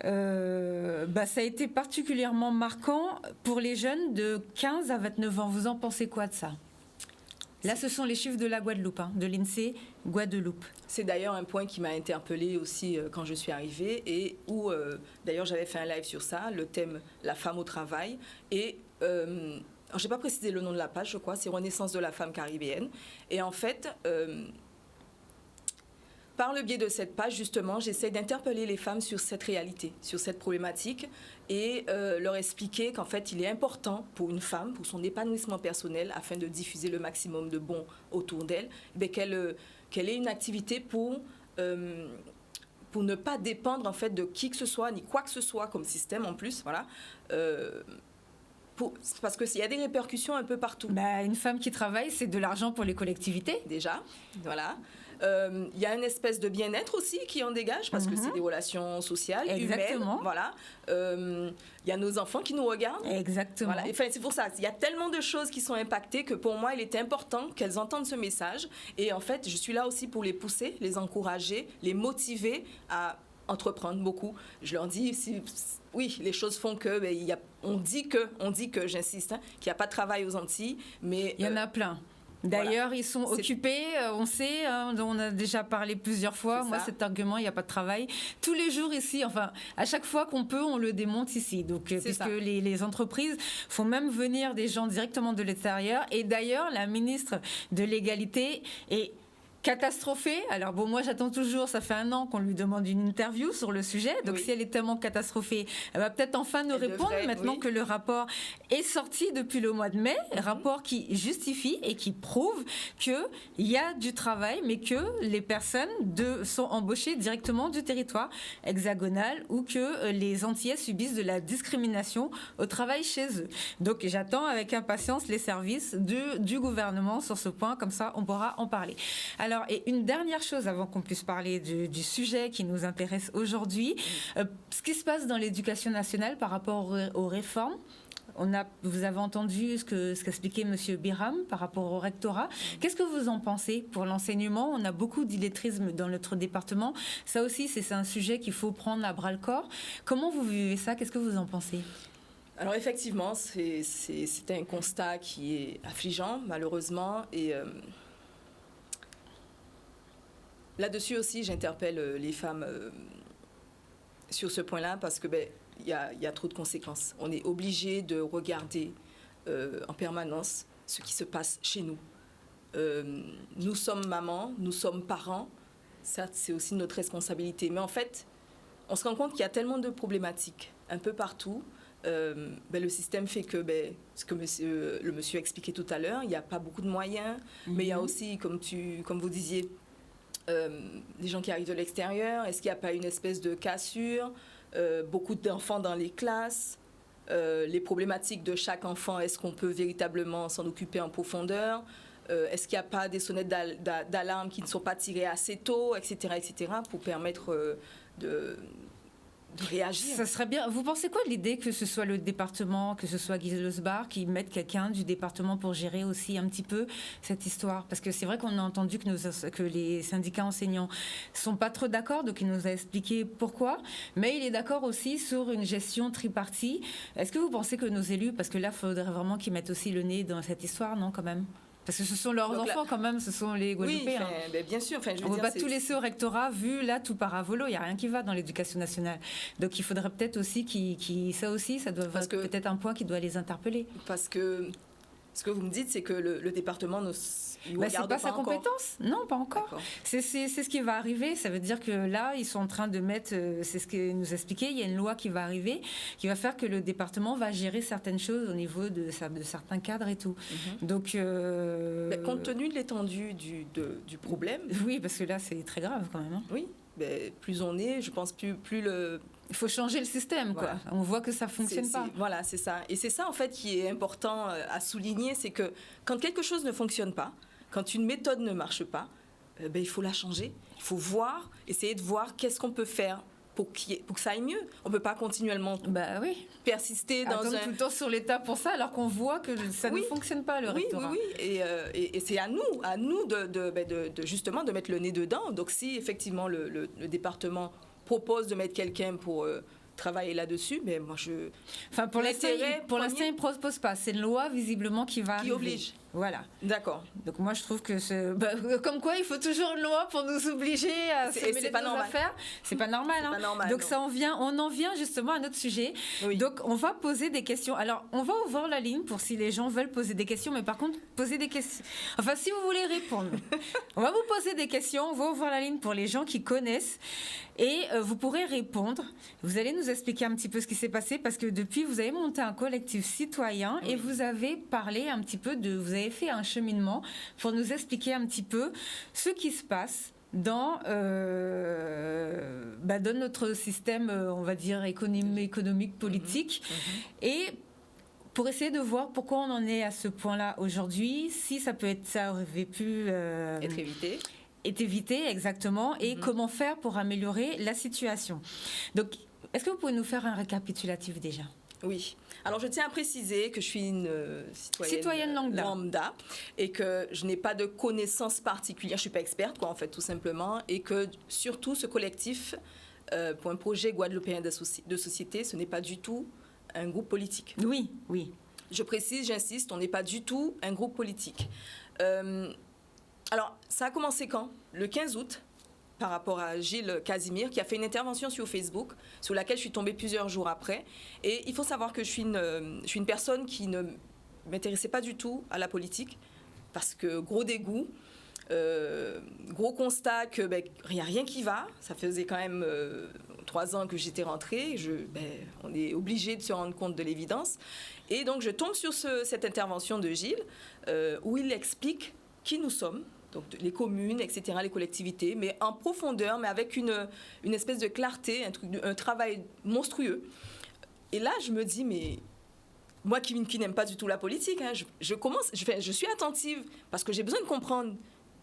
ça a été particulièrement marquant pour les jeunes de 15 à 29 ans. Vous en pensez quoi de ça ? Là, ce sont les chiffres de la Guadeloupe, de l'INSEE Guadeloupe. C'est d'ailleurs un point qui m'a interpellée aussi quand je suis arrivée et où, d'ailleurs, j'avais fait un live sur ça, le thème « La femme au travail ». Et je n'ai pas précisé le nom de la page, je crois, c'est « Renaissance de la femme caribéenne ». Et en fait... par le biais de cette page, justement, j'essaie d'interpeller les femmes sur cette réalité, sur cette problématique et leur expliquer qu'en fait, il est important pour une femme, pour son épanouissement personnel, afin de diffuser le maximum de bon autour d'elle, qu'elle ait une activité pour ne pas dépendre en fait, de qui que ce soit, ni quoi que ce soit comme système en plus. Voilà. Parce qu'il y a des répercussions un peu partout. Une femme qui travaille, c'est de l'argent pour les collectivités. Déjà, voilà. Il y a une espèce de bien-être aussi qui en dégage parce que c'est des relations sociales, humaines. Voilà. Il y a nos enfants qui nous regardent. Exactement. Voilà. Enfin, c'est pour ça. Il y a tellement de choses qui sont impactées que pour moi, il était important qu'elles entendent ce message. Et en fait, je suis là aussi pour les pousser, les encourager, les motiver à entreprendre beaucoup. Je leur dis, oui, les choses font que, on dit que, j'insiste, qu'il n'y a pas de travail aux Antilles, mais... Il y en a plein. D'ailleurs, ils sont occupés, on sait, on a déjà parlé plusieurs fois. Moi, cet argument, il n'y a pas de travail. Tous les jours ici, enfin, à chaque fois qu'on peut, on le démonte ici. Donc, puisque les entreprises font même venir des gens directement de l'extérieur. Et d'ailleurs, la ministre de l'Égalité est catastrophée. Alors bon, moi j'attends toujours, ça fait 1 an qu'on lui demande une interview sur le sujet, donc si elle est tellement catastrophée, elle va peut-être enfin nous répondre maintenant que le rapport est sorti depuis le mois de mai, rapport qui justifie et qui prouve qu'il y a du travail, mais que les personnes sont embauchées directement du territoire hexagonal ou que les Antillais subissent de la discrimination au travail chez eux. Donc j'attends avec impatience les services du gouvernement sur ce point, comme ça on pourra en parler. Alors, et une dernière chose avant qu'on puisse parler du sujet qui nous intéresse aujourd'hui, ce qui se passe dans l'éducation nationale par rapport aux réformes. Vous avez entendu ce qu'expliquait M. Biram par rapport au rectorat. Qu'est-ce que vous en pensez pour l'enseignement? On a beaucoup d'illettrisme dans notre département. Ça aussi, c'est un sujet qu'il faut prendre à bras-le-corps. Comment vous vivez ça? Qu'est-ce que vous en pensez? Alors effectivement, c'est un constat qui est affligeant, malheureusement, et là-dessus aussi, j'interpelle les femmes sur ce point-là parce que il y a trop de conséquences. On est obligé de regarder en permanence ce qui se passe chez nous. Nous sommes mamans, nous sommes parents. Certes, c'est aussi notre responsabilité. Mais en fait, on se rend compte qu'il y a tellement de problématiques un peu partout. Le système fait que, ce que le monsieur expliquait tout à l'heure, il n'y a pas beaucoup de moyens. Mais il y a aussi, comme vous disiez, des gens qui arrivent de l'extérieur. Est-ce qu'il n'y a pas une espèce de cassure? Beaucoup d'enfants dans les classes, les problématiques de chaque enfant, est-ce qu'on peut véritablement s'en occuper en profondeur? Est-ce qu'il n'y a pas des sonnettes d'alarme qui ne sont pas tirées assez tôt, etc., pour permettre de réagir? Ça serait bien. Vous pensez quoi de l'idée que ce soit le département, que ce soit Guy Losbar qui mette quelqu'un du département pour gérer aussi un petit peu cette histoire? Parce que c'est vrai qu'on a entendu que les syndicats enseignants sont pas trop d'accord, donc il nous a expliqué pourquoi. Mais il est d'accord aussi sur une gestion tripartie. Est-ce que vous pensez que nos élus, parce que là, il faudrait vraiment qu'ils mettent aussi le nez dans cette histoire, non, quand même? Parce que ce sont leurs enfants quand même, ce sont les Guadeloupéens. Oui, bien sûr. On ne peut pas tout laisser au rectorat, vu là tout part à volo, il n'y a rien qui va dans l'éducation nationale. Donc il faudrait peut-être aussi ça doit être peut-être un point qui doit les interpeller. Parce que ce que vous me dites, c'est que le département ne c'est pas sa compétence. Non, pas encore. C'est ce qui va arriver. Ça veut dire que là, ils sont en train de mettre, c'est ce qu'il nous expliquait, il y a une loi qui va arriver, qui va faire que le département va gérer certaines choses au niveau de certains cadres et tout. Donc, compte tenu de l'étendue du problème. Oui, parce que là, c'est très grave quand même. Hein. Oui, plus on est, je pense, plus le... Il faut changer le système, quoi. On voit que ça ne fonctionne pas. Voilà, c'est ça. Et c'est ça, en fait, qui est important à souligner, c'est que quand quelque chose ne fonctionne pas, quand une méthode ne marche pas, il faut la changer. Il faut essayer de voir qu'est-ce qu'on peut faire pour que ça aille mieux. On ne peut pas continuellement persister dans tout le temps sur l'État pour ça, alors qu'on voit que ça ne fonctionne pas, le rectorat. Oui. Et c'est à nous justement de mettre le nez dedans. Donc si effectivement le département propose de mettre quelqu'un pour travailler là-dessus, mais moi je... Enfin, pour l'instant, il ne propose pas. C'est une loi, visiblement, qui va arriver. Qui oblige. Voilà. D'accord. Donc moi, je trouve que comme quoi, il faut toujours une loi pour nous obliger à se mêler de nos affaires. C'est pas normal. Pas normal. Donc on en vient justement à notre sujet. Oui. Donc on va poser des questions. Alors, on va ouvrir la ligne pour si les gens veulent poser des questions, mais par contre, poser des questions... Enfin, si vous voulez répondre, on va vous poser des questions. On va ouvrir la ligne pour les gens qui connaissent. Et vous pourrez répondre. Vous allez nous expliquer un petit peu ce qui s'est passé, parce que depuis, vous avez monté un collectif citoyen et vous avez parlé un petit peu vous avez fait un cheminement pour nous expliquer un petit peu ce qui se passe dans notre système, on va dire, économique, politique. Et pour essayer de voir pourquoi on en est à ce point-là aujourd'hui, si ça aurait pu être évité. Est évité, exactement, et comment faire pour améliorer la situation. Donc, est-ce que vous pouvez nous faire un récapitulatif déjà? Oui. Alors, je tiens à préciser que je suis une citoyenne lambda et que je n'ai pas de connaissances particulières. Je ne suis pas experte, en fait, tout simplement. Et que, surtout, ce collectif, pour un projet guadeloupéen de société, ce n'est pas du tout un groupe politique. Oui. Je précise, j'insiste, on n'est pas du tout un groupe politique. Alors, ça a commencé quand? Le 15 août, par rapport à Gilles Casimir, qui a fait une intervention sur Facebook, sur laquelle je suis tombée plusieurs jours après. Et il faut savoir que je suis une personne qui ne m'intéressait pas du tout à la politique, parce que gros dégoût. Gros constat que il n'y a rien qui va. Ça faisait quand même 3 ans que j'étais rentrée. On est obligé de se rendre compte de l'évidence. Et donc, je tombe sur cette intervention de Gilles où il explique qui nous sommes. Donc les communes, etc., les collectivités, mais en profondeur, mais avec une espèce de clarté, un travail monstrueux. Et là, je me dis, mais moi qui n'aime pas du tout la politique, hein, je suis attentive parce que j'ai besoin de comprendre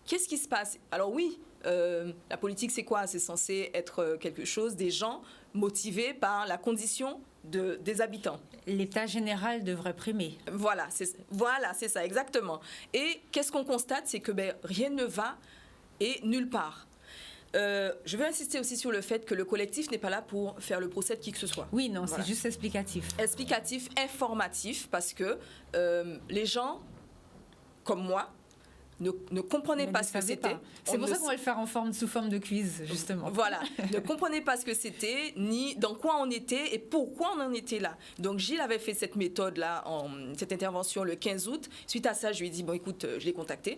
qu'est-ce qui se passe. Alors oui, la politique, c'est quoi? C'est censé être quelque chose, des gens motivés par la condition des habitants. L'état général devrait primer. Voilà, c'est ça, exactement. Et qu'est-ce qu'on constate? C'est que rien ne va et nulle part. Je veux insister aussi sur le fait que le collectif n'est pas là pour faire le procès de qui que ce soit. Oui, non, voilà. C'est juste explicatif. Explicatif, informatif, parce que les gens, comme moi, ne comprenaient pas ce que c'était. C'est pour ça qu'on va le faire sous forme de quiz, justement. Voilà, ne comprenaient pas ce que c'était, ni dans quoi on était et pourquoi on en était là. Donc Gilles avait fait cette méthode-là, cette intervention le 15 août. Suite à ça, je lui ai dit, bon écoute, je l'ai contacté,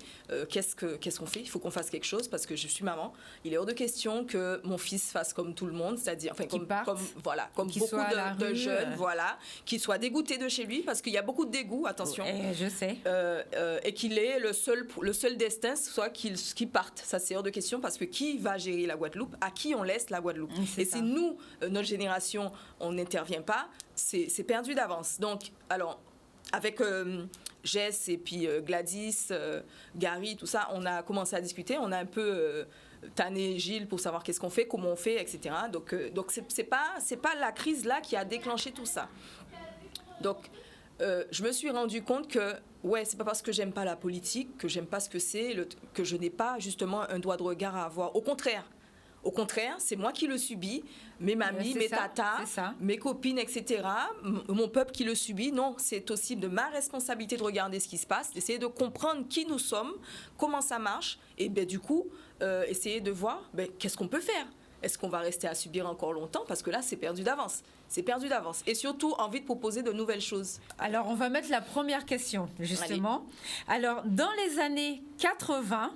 qu'est-ce qu'on fait? Il faut qu'on fasse quelque chose parce que je suis maman. Il est hors de question que mon fils fasse comme tout le monde, c'est-à-dire comme beaucoup de jeunes, qu'il soit dégoûté de chez lui parce qu'il y a beaucoup de dégoût, attention. Je sais. Et qu'il ait le seul destin soit qu'il parte. Ça, c'est hors de question parce que qui va gérer la Guadeloupe? À qui on laisse la Guadeloupe? Et si nous, notre génération, on n'intervient pas, c'est perdu d'avance. Donc, alors, avec Jess et puis Gladys, Gary, tout ça, on a commencé à discuter. On a un peu tanné Gilles pour savoir qu'est-ce qu'on fait, comment on fait, etc. Donc c'est pas la crise là qui a déclenché tout ça. Donc, je me suis rendu compte que c'est pas parce que j'aime pas la politique, que j'aime pas ce que c'est, que je n'ai pas justement un droit de regard à avoir. Au contraire, c'est moi qui le subis, mes mamies, mes tatas, mes copines, etc., mon peuple qui le subit. Non, c'est aussi de ma responsabilité de regarder ce qui se passe, d'essayer de comprendre qui nous sommes, comment ça marche, et du coup, essayer de voir qu'est-ce qu'on peut faire. Est-ce qu'on va rester à subir encore longtemps? Parce que là, c'est perdu d'avance. C'est perdu d'avance. Et surtout, envie de proposer de nouvelles choses. Alors, on va mettre la première question, justement. Allez. Alors, dans les années 80,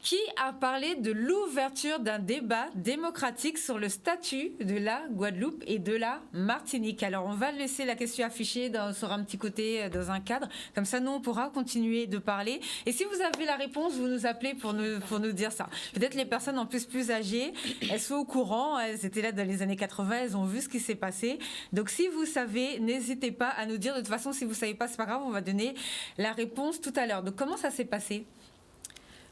qui a parlé de l'ouverture d'un débat démocratique sur le statut de la Guadeloupe et de la Martinique? Alors, on va laisser la question affichée sur un petit côté, dans un cadre. Comme ça, nous, on pourra continuer de parler. Et si vous avez la réponse, vous nous appelez pour nous dire ça. Peut-être les personnes en plus âgées, elles sont au courant. Elles étaient là dans les années 80, elles ont vu ce qui s'est passé. Donc, si vous savez, n'hésitez pas à nous dire. De toute façon, si vous ne savez pas, c'est pas grave, on va donner la réponse tout à l'heure. Donc, comment ça s'est passé?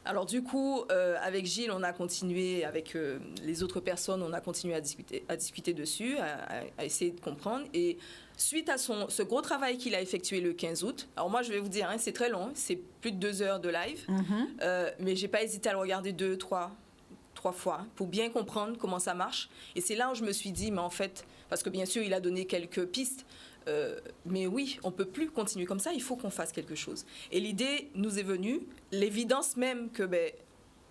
Alors du coup, avec Gilles, on a continué, avec les autres personnes, on a continué à discuter dessus, à essayer de comprendre. Et suite à ce gros travail qu'il a effectué le 15 août, alors moi je vais vous dire, c'est très long, c'est plus de 2 heures de live, mais j'ai pas hésité à le regarder 2, 3 fois pour bien comprendre comment ça marche. Et c'est là où je me suis dit, mais en fait, parce que bien sûr, il a donné quelques pistes, mais oui, on ne peut plus continuer comme ça, il faut qu'on fasse quelque chose. Et l'idée nous est venue, l'évidence même que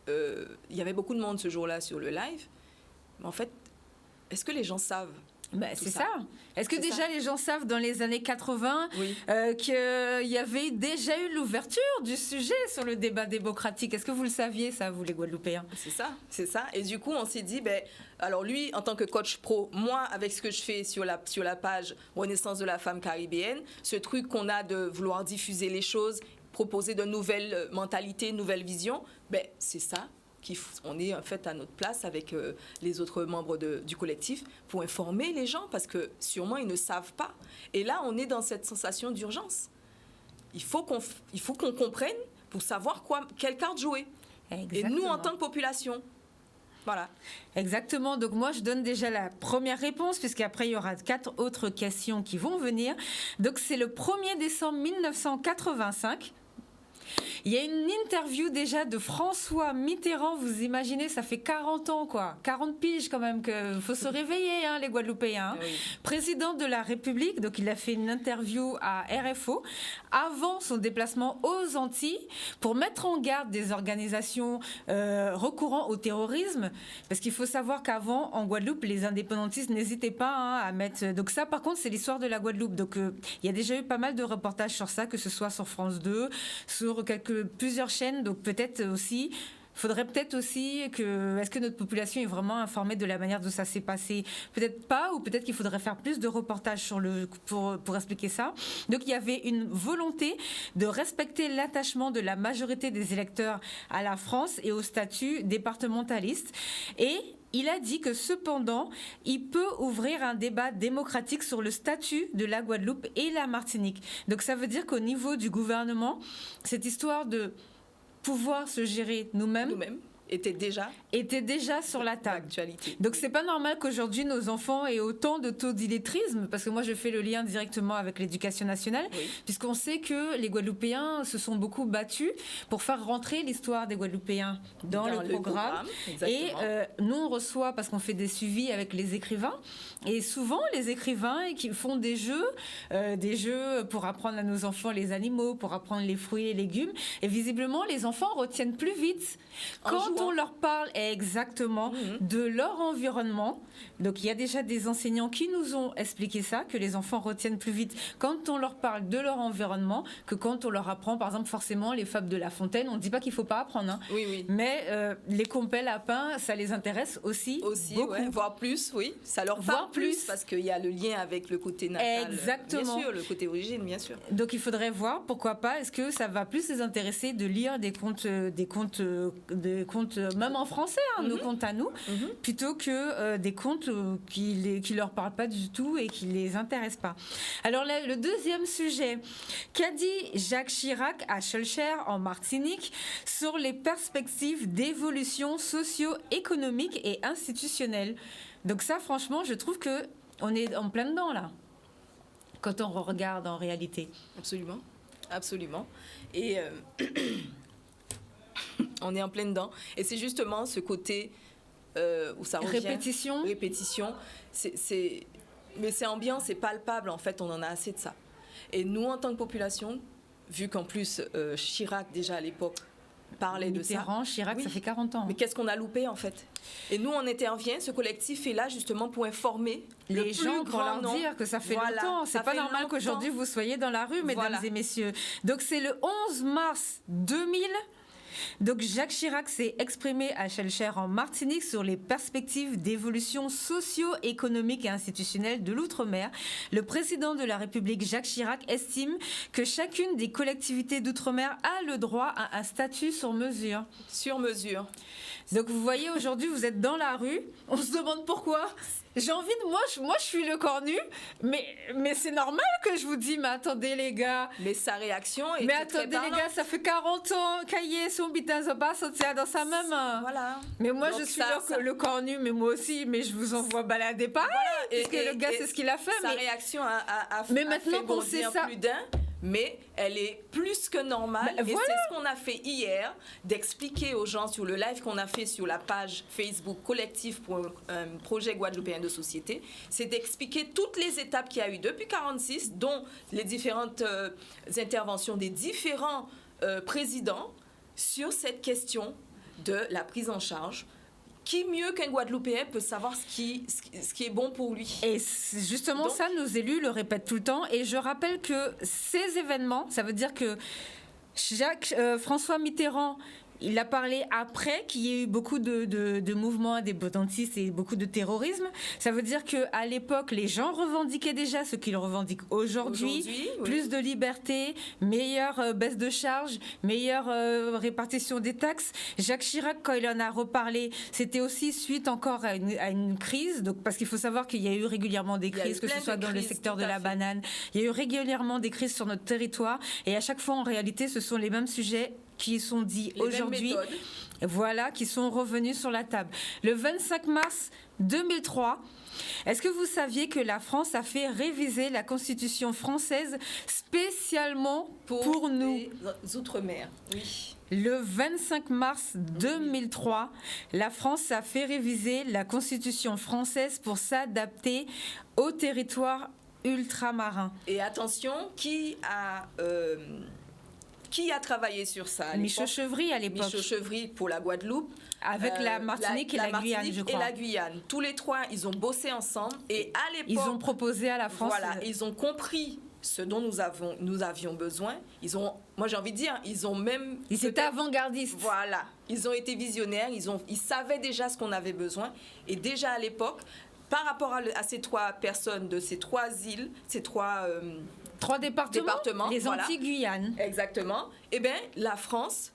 il y avait beaucoup de monde ce jour-là sur le live, mais en fait, est-ce que les gens savent? C'est ça. Est-ce que déjà les gens savent dans les années 80 qu'il y avait déjà eu l'ouverture du sujet sur le débat démocratique? Est-ce que vous le saviez, ça, vous les Guadeloupéens? C'est ça. Et du coup, on s'est dit, alors lui, en tant que coach pro, moi, avec ce que je fais sur la page Renaissance de la femme caribéenne, ce truc qu'on a de vouloir diffuser les choses, proposer de nouvelles mentalités, nouvelles visions, c'est ça. On est en fait à notre place avec les autres membres du collectif pour informer les gens parce que sûrement ils ne savent pas. Et là, on est dans cette sensation d'urgence. Il faut qu'on comprenne pour savoir quelle carte jouer. Exactement. Et nous, en tant que population, voilà. Exactement. Donc moi, je donne déjà la première réponse puisqu'après, il y aura 4 autres questions qui vont venir. Donc c'est le 1er décembre 1985. Il y a une interview déjà de François Mitterrand, vous imaginez, ça fait 40 ans, 40 piges quand même, qu'il faut se réveiller, les Guadeloupéens. Oui. Président de la République, donc il a fait une interview à RFO avant son déplacement aux Antilles pour mettre en garde des organisations recourant au terrorisme, parce qu'il faut savoir qu'avant, en Guadeloupe, les indépendantistes n'hésitaient pas à mettre... Donc ça, par contre, c'est l'histoire de la Guadeloupe. Donc il y a déjà eu pas mal de reportages sur ça, que ce soit sur France 2, sur quelques que plusieurs chaînes, donc peut-être aussi... Faudrait peut-être aussi est-ce que notre population est vraiment informée de la manière dont ça s'est passé? Peut-être pas, ou peut-être qu'il faudrait faire plus de reportages pour expliquer ça. Donc il y avait une volonté de respecter l'attachement de la majorité des électeurs à la France et au statut départementaliste. Et il a dit que cependant, il peut ouvrir un débat démocratique sur le statut de la Guadeloupe et la Martinique. Donc ça veut dire qu'au niveau du gouvernement, cette histoire de pouvoir se gérer nous-mêmes était déjà sur la table. Donc c'est pas normal qu'aujourd'hui nos enfants aient autant de taux d'illettrisme, parce que moi je fais le lien directement avec l'éducation nationale, puisqu'on sait que les Guadeloupéens se sont beaucoup battus pour faire rentrer l'histoire des Guadeloupéens dans le programme. Et nous on reçoit, parce qu'on fait des suivis avec les écrivains, et souvent les écrivains qui font des jeux pour apprendre à nos enfants les animaux, pour apprendre les fruits et légumes, et visiblement les enfants retiennent plus vite quand on leur parle exactement de leur environnement. Donc il y a déjà des enseignants qui nous ont expliqué ça, que les enfants retiennent plus vite quand on leur parle de leur environnement que quand on leur apprend, par exemple, forcément les fables de La Fontaine. On ne dit pas qu'il ne faut pas apprendre, mais les compets lapins, ça les intéresse aussi beaucoup. Voire plus, ça leur parle plus, parce qu'il y a le lien avec le côté natal. Exactement. Bien sûr, le côté origine, bien sûr. Donc il faudrait voir, pourquoi pas, est-ce que ça va plus les intéresser de lire des contes même en français, nos contes à nous, plutôt que des contes qui leur parlent pas du tout et qui les intéressent pas. Alors le deuxième sujet, qu'a dit Jacques Chirac à Schœlcher en Martinique sur les perspectives d'évolution socio-économique et institutionnelle. Donc ça, franchement, je trouve que on est en plein dedans là, quand on regarde en réalité. Absolument. Et on est en plein dedans. Et c'est justement ce côté où ça revient. Répétition. Mais c'est ambiant, c'est palpable, en fait, on en a assez de ça. Et nous, en tant que population, vu qu'en plus, Chirac, déjà à l'époque, parlait de ça. Chirac, ça fait 40 ans. Mais qu'est-ce qu'on a loupé, en fait? Et nous, on intervient, ce collectif est là, justement, pour informer les gens, pour leur dire que ça fait longtemps. C'est pas normal qu'aujourd'hui, vous soyez dans la rue, mesdames et messieurs. Donc, c'est le 11 mars 2000... Donc Jacques Chirac s'est exprimé à Schœlcher en Martinique sur les perspectives d'évolution socio-économique et institutionnelle de l'outre-mer. Le président de la République, Jacques Chirac, estime que chacune des collectivités d'outre-mer a le droit à un statut sur mesure. Sur mesure. Donc vous voyez, aujourd'hui, vous êtes dans la rue. On se demande pourquoi. J'ai envie de... Moi, je suis le cornu, mais c'est normal que je vous dis, mais attendez, les gars. Mais sa réaction est mais attendez, les gars, ça fait 40 ans, Caillé, son bitin, ça passe, dans sa même. Voilà. Mais moi, donc je suis le cornu, mais moi aussi, mais je vous envoie balader pas. Voilà. Puisque le gars, c'est ce qu'il a fait. Sa réaction a mais maintenant qu'on sait ça... plus d'un. Mais elle est plus que normale. Et c'est ce qu'on a fait hier, d'expliquer aux gens sur le live qu'on a fait sur la page Facebook collectif pour un projet guadeloupéen de société. C'est d'expliquer toutes les étapes qu'il y a eu depuis 1946, dont les différentes interventions des différents présidents sur cette question de la prise en charge. Qui mieux qu'un Guadeloupéen peut savoir ce qui est bon pour lui? Et justement, donc, ça, nos élus le répètent tout le temps. Et je rappelle que ces événements, ça veut dire que François Mitterrand, il a parlé après qu'il y ait eu beaucoup de mouvements indépendantistes et beaucoup de terrorisme. Ça veut dire qu'à l'époque, les gens revendiquaient déjà ce qu'ils revendiquent aujourd'hui. Plus de liberté, meilleure baisse de charges, meilleure répartition des taxes. Jacques Chirac, quand il en a reparlé, c'était aussi suite encore à une crise. Donc, parce qu'il faut savoir qu'il y a eu régulièrement des crises, que ce soit dans le secteur de la banane. Il y a eu régulièrement des crises sur notre territoire. Et à chaque fois, en réalité, ce sont les mêmes sujets qui sont dits aujourd'hui, qui sont revenus sur la table. Le 25 mars 2003, est-ce que vous saviez que la France a fait réviser la Constitution française spécialement pour nous? Les Outre-mer, oui. Le 25 mars 2003, la France a fait réviser la Constitution française pour s'adapter au territoire ultramarin. Et attention, qui a travaillé sur ça? Michel Chevry à l'époque. Michel Chevry pour la Guadeloupe. Avec la Martinique et la Guyane, je crois. Et la Guyane. Tous les trois, ils ont bossé ensemble. Et à l'époque... Ils ont proposé à la France... Voilà, ils ont compris ce dont nous avions besoin. Moi j'ai envie de dire, ils ont même... Ils étaient avant-gardistes. Voilà, ils ont été visionnaires, ils savaient déjà ce qu'on avait besoin. Et déjà à l'époque, par rapport à ces 3 personnes de ces 3 îles, ces 3 départements, les voilà. Antilles-Guyane. Exactement. Eh bien, la France...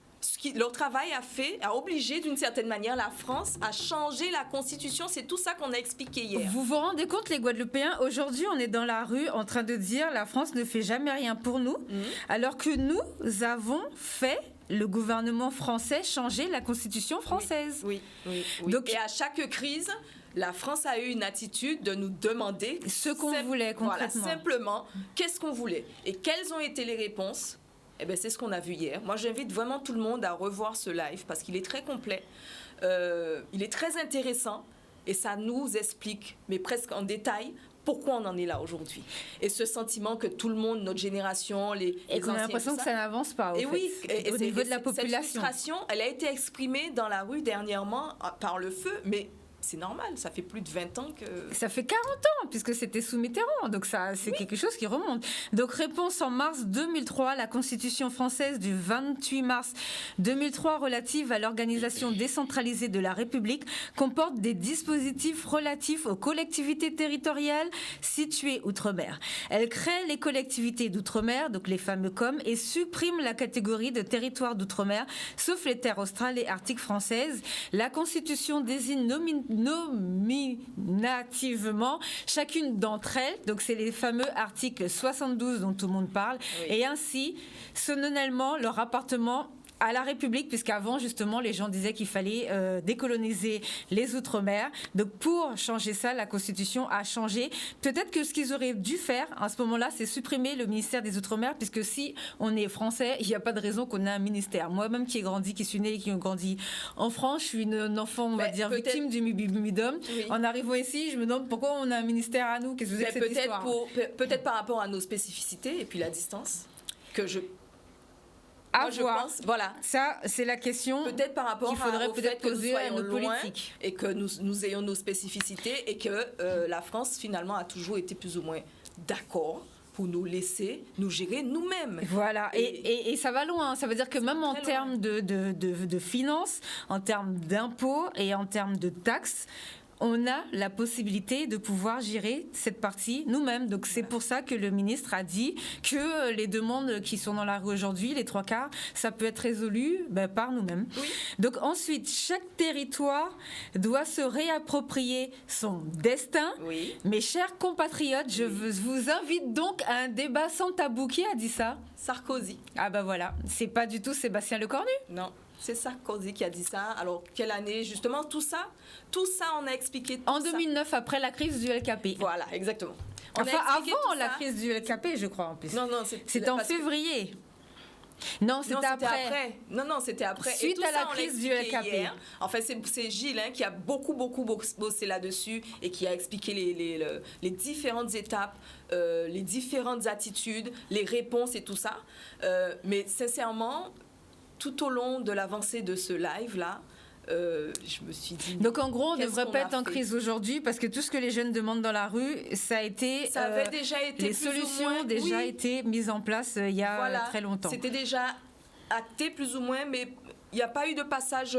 leur travail a obligé d'une certaine manière la France à changer la Constitution. C'est tout ça qu'on a expliqué hier. Vous vous rendez compte, les Guadeloupéens, aujourd'hui on est dans la rue en train de dire la France ne fait jamais rien pour nous, alors que nous avons fait, le gouvernement français, changer la Constitution française. Oui. Donc, et à chaque crise, la France a eu une attitude de nous demander ce qu'on voulait concrètement. Voilà, simplement, qu'est-ce qu'on voulait et quelles ont été les réponses. Eh bien, c'est ce qu'on a vu hier. Moi, j'invite vraiment tout le monde à revoir ce live parce qu'il est très complet, il est très intéressant et ça nous explique, mais presque en détail, pourquoi on en est là aujourd'hui. Et ce sentiment que tout le monde, notre génération, les qu'on a l'impression que ça n'avance pas, au niveau de la population. Cette frustration, elle a été exprimée dans la rue dernièrement par le feu, mais... c'est normal, ça fait plus de 20 ans que... Ça fait 40 ans, puisque c'était sous Mitterrand, donc c'est quelque chose qui remonte. Donc réponse en mars 2003, la Constitution française du 28 mars 2003 relative à l'organisation décentralisée de la République comporte des dispositifs relatifs aux collectivités territoriales situées outre-mer. Elle crée les collectivités d'outre-mer, donc les fameux COM, et supprime la catégorie de territoire d'outre-mer, sauf les terres australes et arctiques françaises. La Constitution désigne nominativement chacune d'entre elles, donc c'est les fameux articles 72 dont tout le monde parle, et ainsi solennellement leur appartement à la République, puisqu'avant, justement, les gens disaient qu'il fallait décoloniser les Outre-mer. Donc, pour changer ça, la Constitution a changé. Peut-être que ce qu'ils auraient dû faire, à ce moment-là, c'est supprimer le ministère des Outre-mer, puisque si on est français, il n'y a pas de raison qu'on ait un ministère. Moi-même, qui suis née et qui ai grandi en France, je suis une enfant, on va dire, victime du Mubidom. En arrivant ici, je me demande pourquoi on a un ministère à nous. Qu'est-ce que c'est que cette histoire ? Peut-être par rapport à nos spécificités et puis la distance, que je... Moi, je pense, voilà. Ça, c'est la question. Peut-être par rapport qu'il faudrait peut-être poser à nos politiques. Et que nous ayons nos spécificités et que la France, finalement, a toujours été plus ou moins d'accord pour nous laisser nous gérer nous-mêmes. Voilà, et ça va loin. Ça veut dire que même en termes de finances, en termes d'impôts et en termes de taxes, on a la possibilité de pouvoir gérer cette partie nous-mêmes. Donc c'est pour ça que le ministre a dit que les demandes qui sont dans la rue aujourd'hui, les 3/4, ça peut être résolu par nous-mêmes. Oui. Donc ensuite, chaque territoire doit se réapproprier son destin. Oui. Mes chers compatriotes, je vous invite donc à un débat sans tabou. Qui a dit ça ? Sarkozy. Ah bah voilà, c'est pas du tout Sébastien Lecornu. Non. C'est Sarkozy qui a dit ça. Alors, quelle année, justement, tout ça, on a expliqué. En 2009, après la crise du LKP. Voilà, exactement. Avant la crise du LKP, je crois, en plus. Non, c'était en février. Non, c'était après. Non, c'était après. Suite à la crise du LKP. Hier. En fait, c'est Gilles qui a beaucoup bossé là-dessus et qui a expliqué les différentes étapes, les différentes attitudes, les réponses et tout ça. Mais sincèrement... tout au long de l'avancée de ce live-là, je me suis dit... Donc en gros, on ne devrait pas être en crise aujourd'hui parce que tout ce que les jeunes demandent dans la rue, ça avait déjà été les solutions ont déjà été mises en place il y a très longtemps. C'était déjà acté plus ou moins, mais il n'y a pas eu de passage,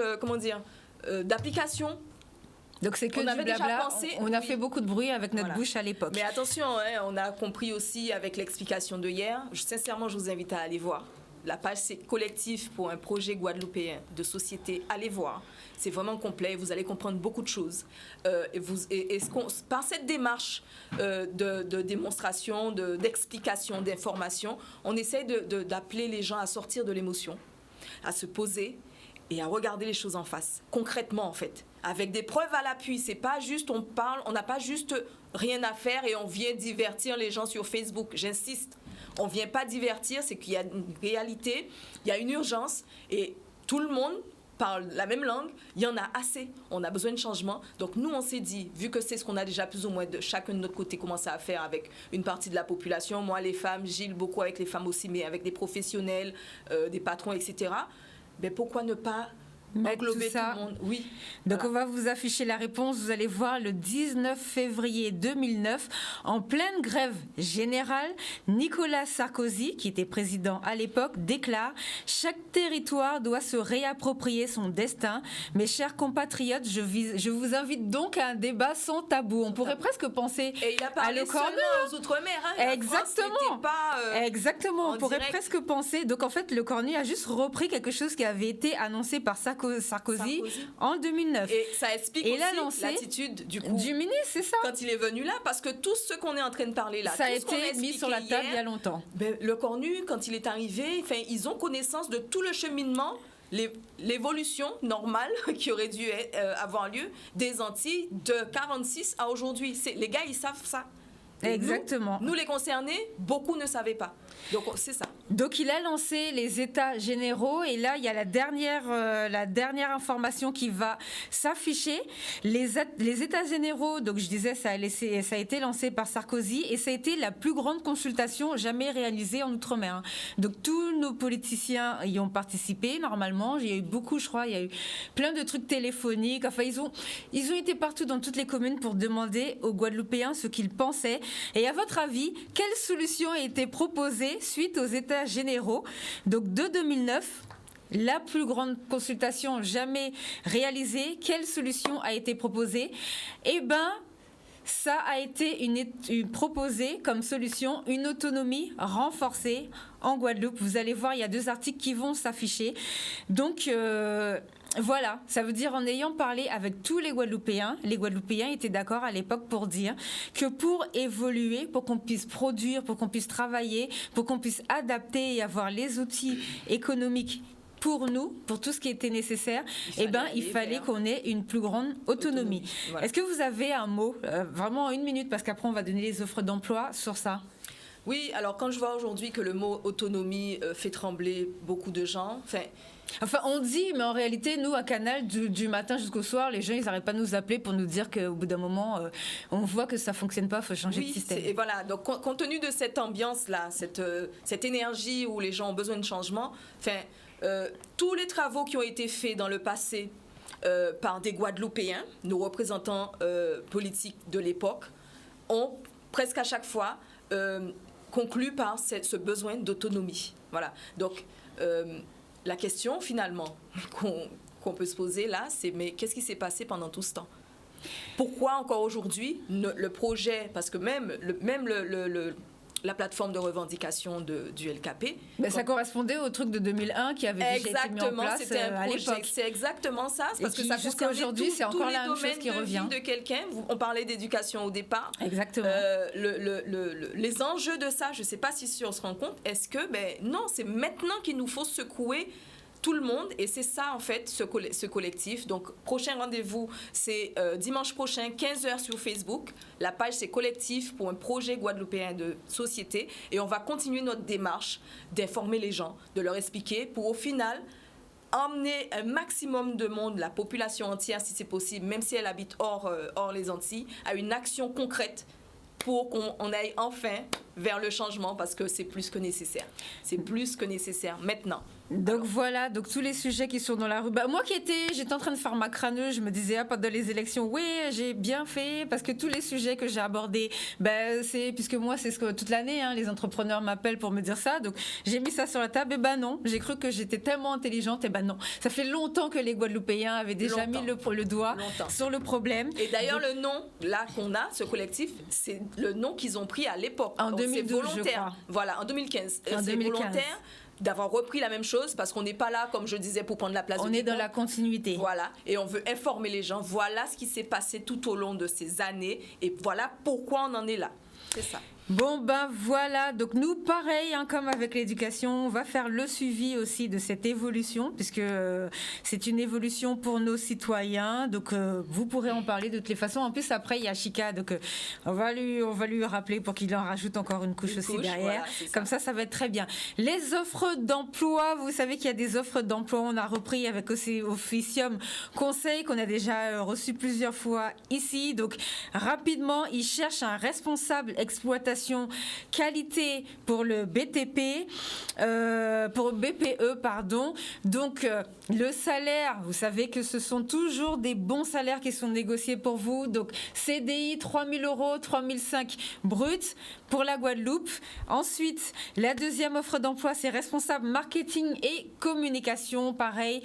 d'application. Donc c'est que du blabla. On a fait beaucoup de bruit avec notre bouche à l'époque. Mais attention, on a compris aussi avec l'explication de hier. Sincèrement, je vous invite à aller voir. La page, c'est collectif pour un projet guadeloupéen de société. Allez voir. C'est vraiment complet. Vous allez comprendre beaucoup de choses. Par cette démarche de démonstration, d'explication, d'information, on essaye d'appeler les gens à sortir de l'émotion, à se poser et à regarder les choses en face. Concrètement, en fait. Avec des preuves à l'appui. C'est pas juste on parle, on n'a pas juste rien à faire et on vient divertir les gens sur Facebook. J'insiste. On ne vient pas divertir, c'est qu'il y a une réalité, il y a une urgence et tout le monde parle la même langue, il y en a assez, on a besoin de changement. Donc nous, on s'est dit, vu que c'est ce qu'on a déjà plus ou moins de chacun de notre côté commencé à faire avec une partie de la population, moi les femmes, Gilles beaucoup avec les femmes aussi, mais avec des professionnels, des patrons, etc., ben pourquoi ne pas englober ça. tout le monde. Oui. Donc Voilà. on va vous afficher la réponse. Vous allez voir le 19 février 2009, en pleine grève générale, Nicolas Sarkozy, qui était président à l'époque, déclare « Chaque territoire doit se réapproprier son destin. Mes chers compatriotes, je vous invite donc à un débat sans tabou. » On pourrait presque penser Et il a parlé à Le Cornu. seulement aux Outre-mer. Hein. La Exactement. France n'était pas, Exactement, en on pourrait direct. presque penser. Donc en fait, Le Cornu a juste repris quelque chose qui avait été annoncé par Sarkozy en 2009. Et ça explique Et il a aussi lancé l'attitude du coup du ministre, c'est ça. quand il est venu là, parce que tout ce qu'on est en train de parler là, Ça a tout ce qu'on été mis expliqué sur la table hier, il y a longtemps. Le Cornu, quand il est arrivé, ils ont connaissance de tout le cheminement, l'évolution normale qui aurait dû avoir lieu des Antilles de 46 à aujourd'hui. Les gars, ils savent ça. Et Exactement. Nous, les concernés, beaucoup ne savaient pas. Donc, c'est ça. Donc il a lancé les États généraux et là il y a la dernière information qui va s'afficher. Les États généraux, donc je disais ça a été lancé par Sarkozy et ça a été la plus grande consultation jamais réalisée en Outre-mer. Donc tous nos politiciens y ont participé normalement. Il y a eu beaucoup, je crois, il y a eu plein de trucs téléphoniques. Enfin ils ont été partout dans toutes les communes pour demander aux Guadeloupéens ce qu'ils pensaient. Et à votre avis, quelle solution a été proposée suite aux États généraux, donc de 2009, la plus grande consultation jamais réalisée? Quelle solution a été proposée? Eh bien, ça a été proposé comme solution une autonomie renforcée en Guadeloupe. Vous allez voir, il y a 2 articles qui vont s'afficher. Donc, voilà, ça veut dire en ayant parlé avec tous les Guadeloupéens étaient d'accord à l'époque pour dire que pour évoluer, pour qu'on puisse produire, pour qu'on puisse travailler, pour qu'on puisse adapter et avoir les outils économiques pour nous, pour tout ce qui était nécessaire, il fallait qu'on ait une plus grande autonomie. Voilà. Est-ce que vous avez un mot, vraiment en 1 minute, parce qu'après on va donner les offres d'emploi sur ça? Oui, alors quand je vois aujourd'hui que le mot autonomie fait trembler beaucoup de gens, enfin, on dit, mais en réalité, nous, à Canal, du matin jusqu'au soir, les gens, ils n'arrêtent pas de nous appeler pour nous dire qu'au bout d'un moment, on voit que ça ne fonctionne pas, il faut changer de système. Et voilà, donc compte tenu de cette ambiance-là, cette énergie où les gens ont besoin de changement, tous les travaux qui ont été faits dans le passé par des Guadeloupéens, nos représentants politiques de l'époque, ont presque à chaque fois conclu par ce besoin d'autonomie. Voilà, donc la question finalement qu'on peut se poser là, c'est mais qu'est-ce qui s'est passé pendant tout ce temps? Pourquoi encore aujourd'hui le projet, parce que même la plateforme de revendication du LKP. Ça correspondait au truc de 2001 qui avait déjà été mis en place à l'époque. C'est exactement ça, parce que ça jusqu'à aujourd'hui, c'est encore la même chose qui revient. De quelqu'un. On parlait d'éducation au départ. Exactement. Les enjeux de ça, je ne sais pas si on se rend compte. Est-ce que, non, c'est maintenant qu'il nous faut secouer tout le monde, et c'est ça en fait ce collectif. Donc prochain rendez-vous, c'est dimanche prochain 15h sur Facebook. La page c'est Collectif pour un projet guadeloupéen de société, et on va continuer notre démarche d'informer les gens, de leur expliquer pour au final emmener un maximum de monde, la population entière si c'est possible, même si elle habite hors les Antilles, à une action concrète pour qu'on aille enfin vers le changement, parce que c'est plus que nécessaire. C'est plus que nécessaire maintenant. Donc voilà, donc tous les sujets qui sont dans la rue. Moi j'étais en train de faire ma crâneuse, je me disais pendant les élections, oui, j'ai bien fait, parce que tous les sujets que j'ai abordés, c'est puisque moi c'est ce que toute l'année, les entrepreneurs m'appellent pour me dire ça, donc j'ai mis ça sur la table, et non, j'ai cru que j'étais tellement intelligente, et non, ça fait longtemps que les Guadeloupéens avaient déjà mis le doigt sur le problème. Et d'ailleurs le nom là qu'on a, ce collectif, c'est le nom qu'ils ont pris à l'époque. En 2012, je crois. Voilà, en 2015. En 2015. Volontaire d'avoir repris la même chose, parce qu'on n'est pas là, comme je disais, pour prendre la place. On est dans la continuité. Voilà, et on veut informer les gens. Voilà ce qui s'est passé tout au long de ces années, et voilà pourquoi on en est là. C'est ça. Bon, voilà, donc nous, pareil, comme avec l'éducation, on va faire le suivi aussi de cette évolution, puisque c'est une évolution pour nos citoyens, donc vous pourrez en parler de toutes les façons. En plus, après, il y a Chika, donc on va lui rappeler pour qu'il en rajoute encore une couche aussi derrière. Voilà, comme ça va être très bien. Les offres d'emploi, vous savez qu'il y a des offres d'emploi, on a repris avec aussi Officium Conseil, qu'on a déjà reçu plusieurs fois ici, donc rapidement, ils cherchent un responsable exploitation certification qualité pour le BTP, pour BPE, pardon. Donc, le salaire, vous savez que ce sont toujours des bons salaires qui sont négociés pour vous. Donc, CDI, 3 000 €, 3 500 bruts pour la Guadeloupe. Ensuite, la deuxième offre d'emploi, c'est responsable marketing et communication. Pareil,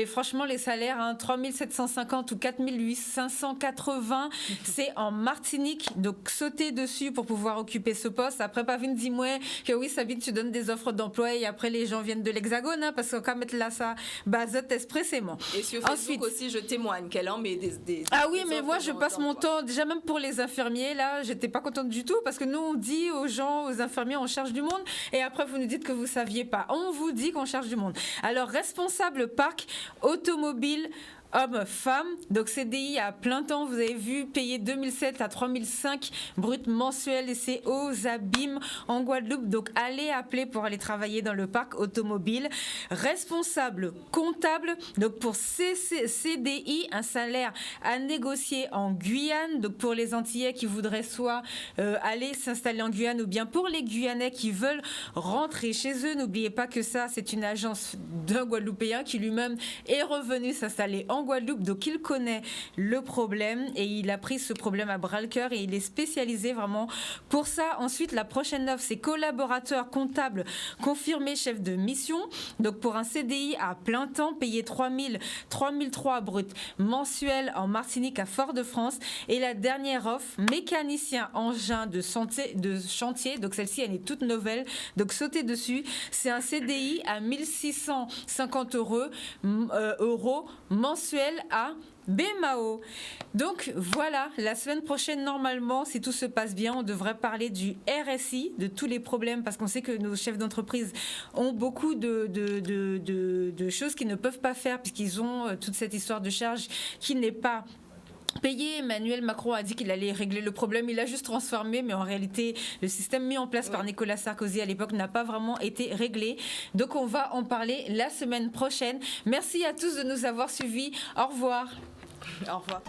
franchement, les salaires, 3 750 ou 4 580, c'est en Martinique. Donc, sautez dessus pour pouvoir occuper ce poste. Après, pas venir dire que oui, Sabine, tu donnes des offres d'emploi et après, les gens viennent de l'Hexagone, parce qu'on va mettre là ça bazote expressément. Et sur Facebook aussi, je témoigne qu'elle en met des ah oui, mais offres moi, je passe mon temps, déjà même pour les infirmiers, là, j'étais pas contente du tout, parce que nous, on dit aux gens, aux infirmiers, on cherche du monde, et après, vous nous dites que vous saviez pas. On vous dit qu'on cherche du monde. Alors, responsable parc automobile, hommes-femmes, donc CDI à plein temps, vous avez vu, payé 2007 à 3005 brut mensuel, et c'est aux abîmes en Guadeloupe. Donc allez appeler pour aller travailler dans le parc automobile. Responsable comptable, donc pour CDI, un salaire à négocier en Guyane, donc pour les Antillais qui voudraient soit aller s'installer en Guyane, ou bien pour les Guyanais qui veulent rentrer chez eux. N'oubliez pas que ça, c'est une agence d'un Guadeloupéen qui lui-même est revenu s'installer en Guadeloupe, donc il connaît le problème et il a pris ce problème à bras-le-cœur et il est spécialisé vraiment pour ça. Ensuite, la prochaine offre, c'est collaborateur comptable confirmé chef de mission, donc pour un CDI à plein temps, payé 3 300 brut mensuel en Martinique à Fort-de-France. Et la dernière offre, mécanicien engin de chantier, donc celle-ci elle est toute nouvelle, donc sautez dessus, c'est un CDI à 1 650 € mensuel à BMAO. Donc voilà, la semaine prochaine, normalement, si tout se passe bien, on devrait parler du RSI, de tous les problèmes, parce qu'on sait que nos chefs d'entreprise ont beaucoup de choses qu'ils ne peuvent pas faire, puisqu'ils ont toute cette histoire de charge qui n'est pas payé. Emmanuel Macron a dit qu'il allait régler le problème. Il a juste transformé, mais en réalité, le système mis en place par Nicolas Sarkozy à l'époque n'a pas vraiment été réglé. Donc, on va en parler la semaine prochaine. Merci à tous de nous avoir suivis. Au revoir. Au revoir.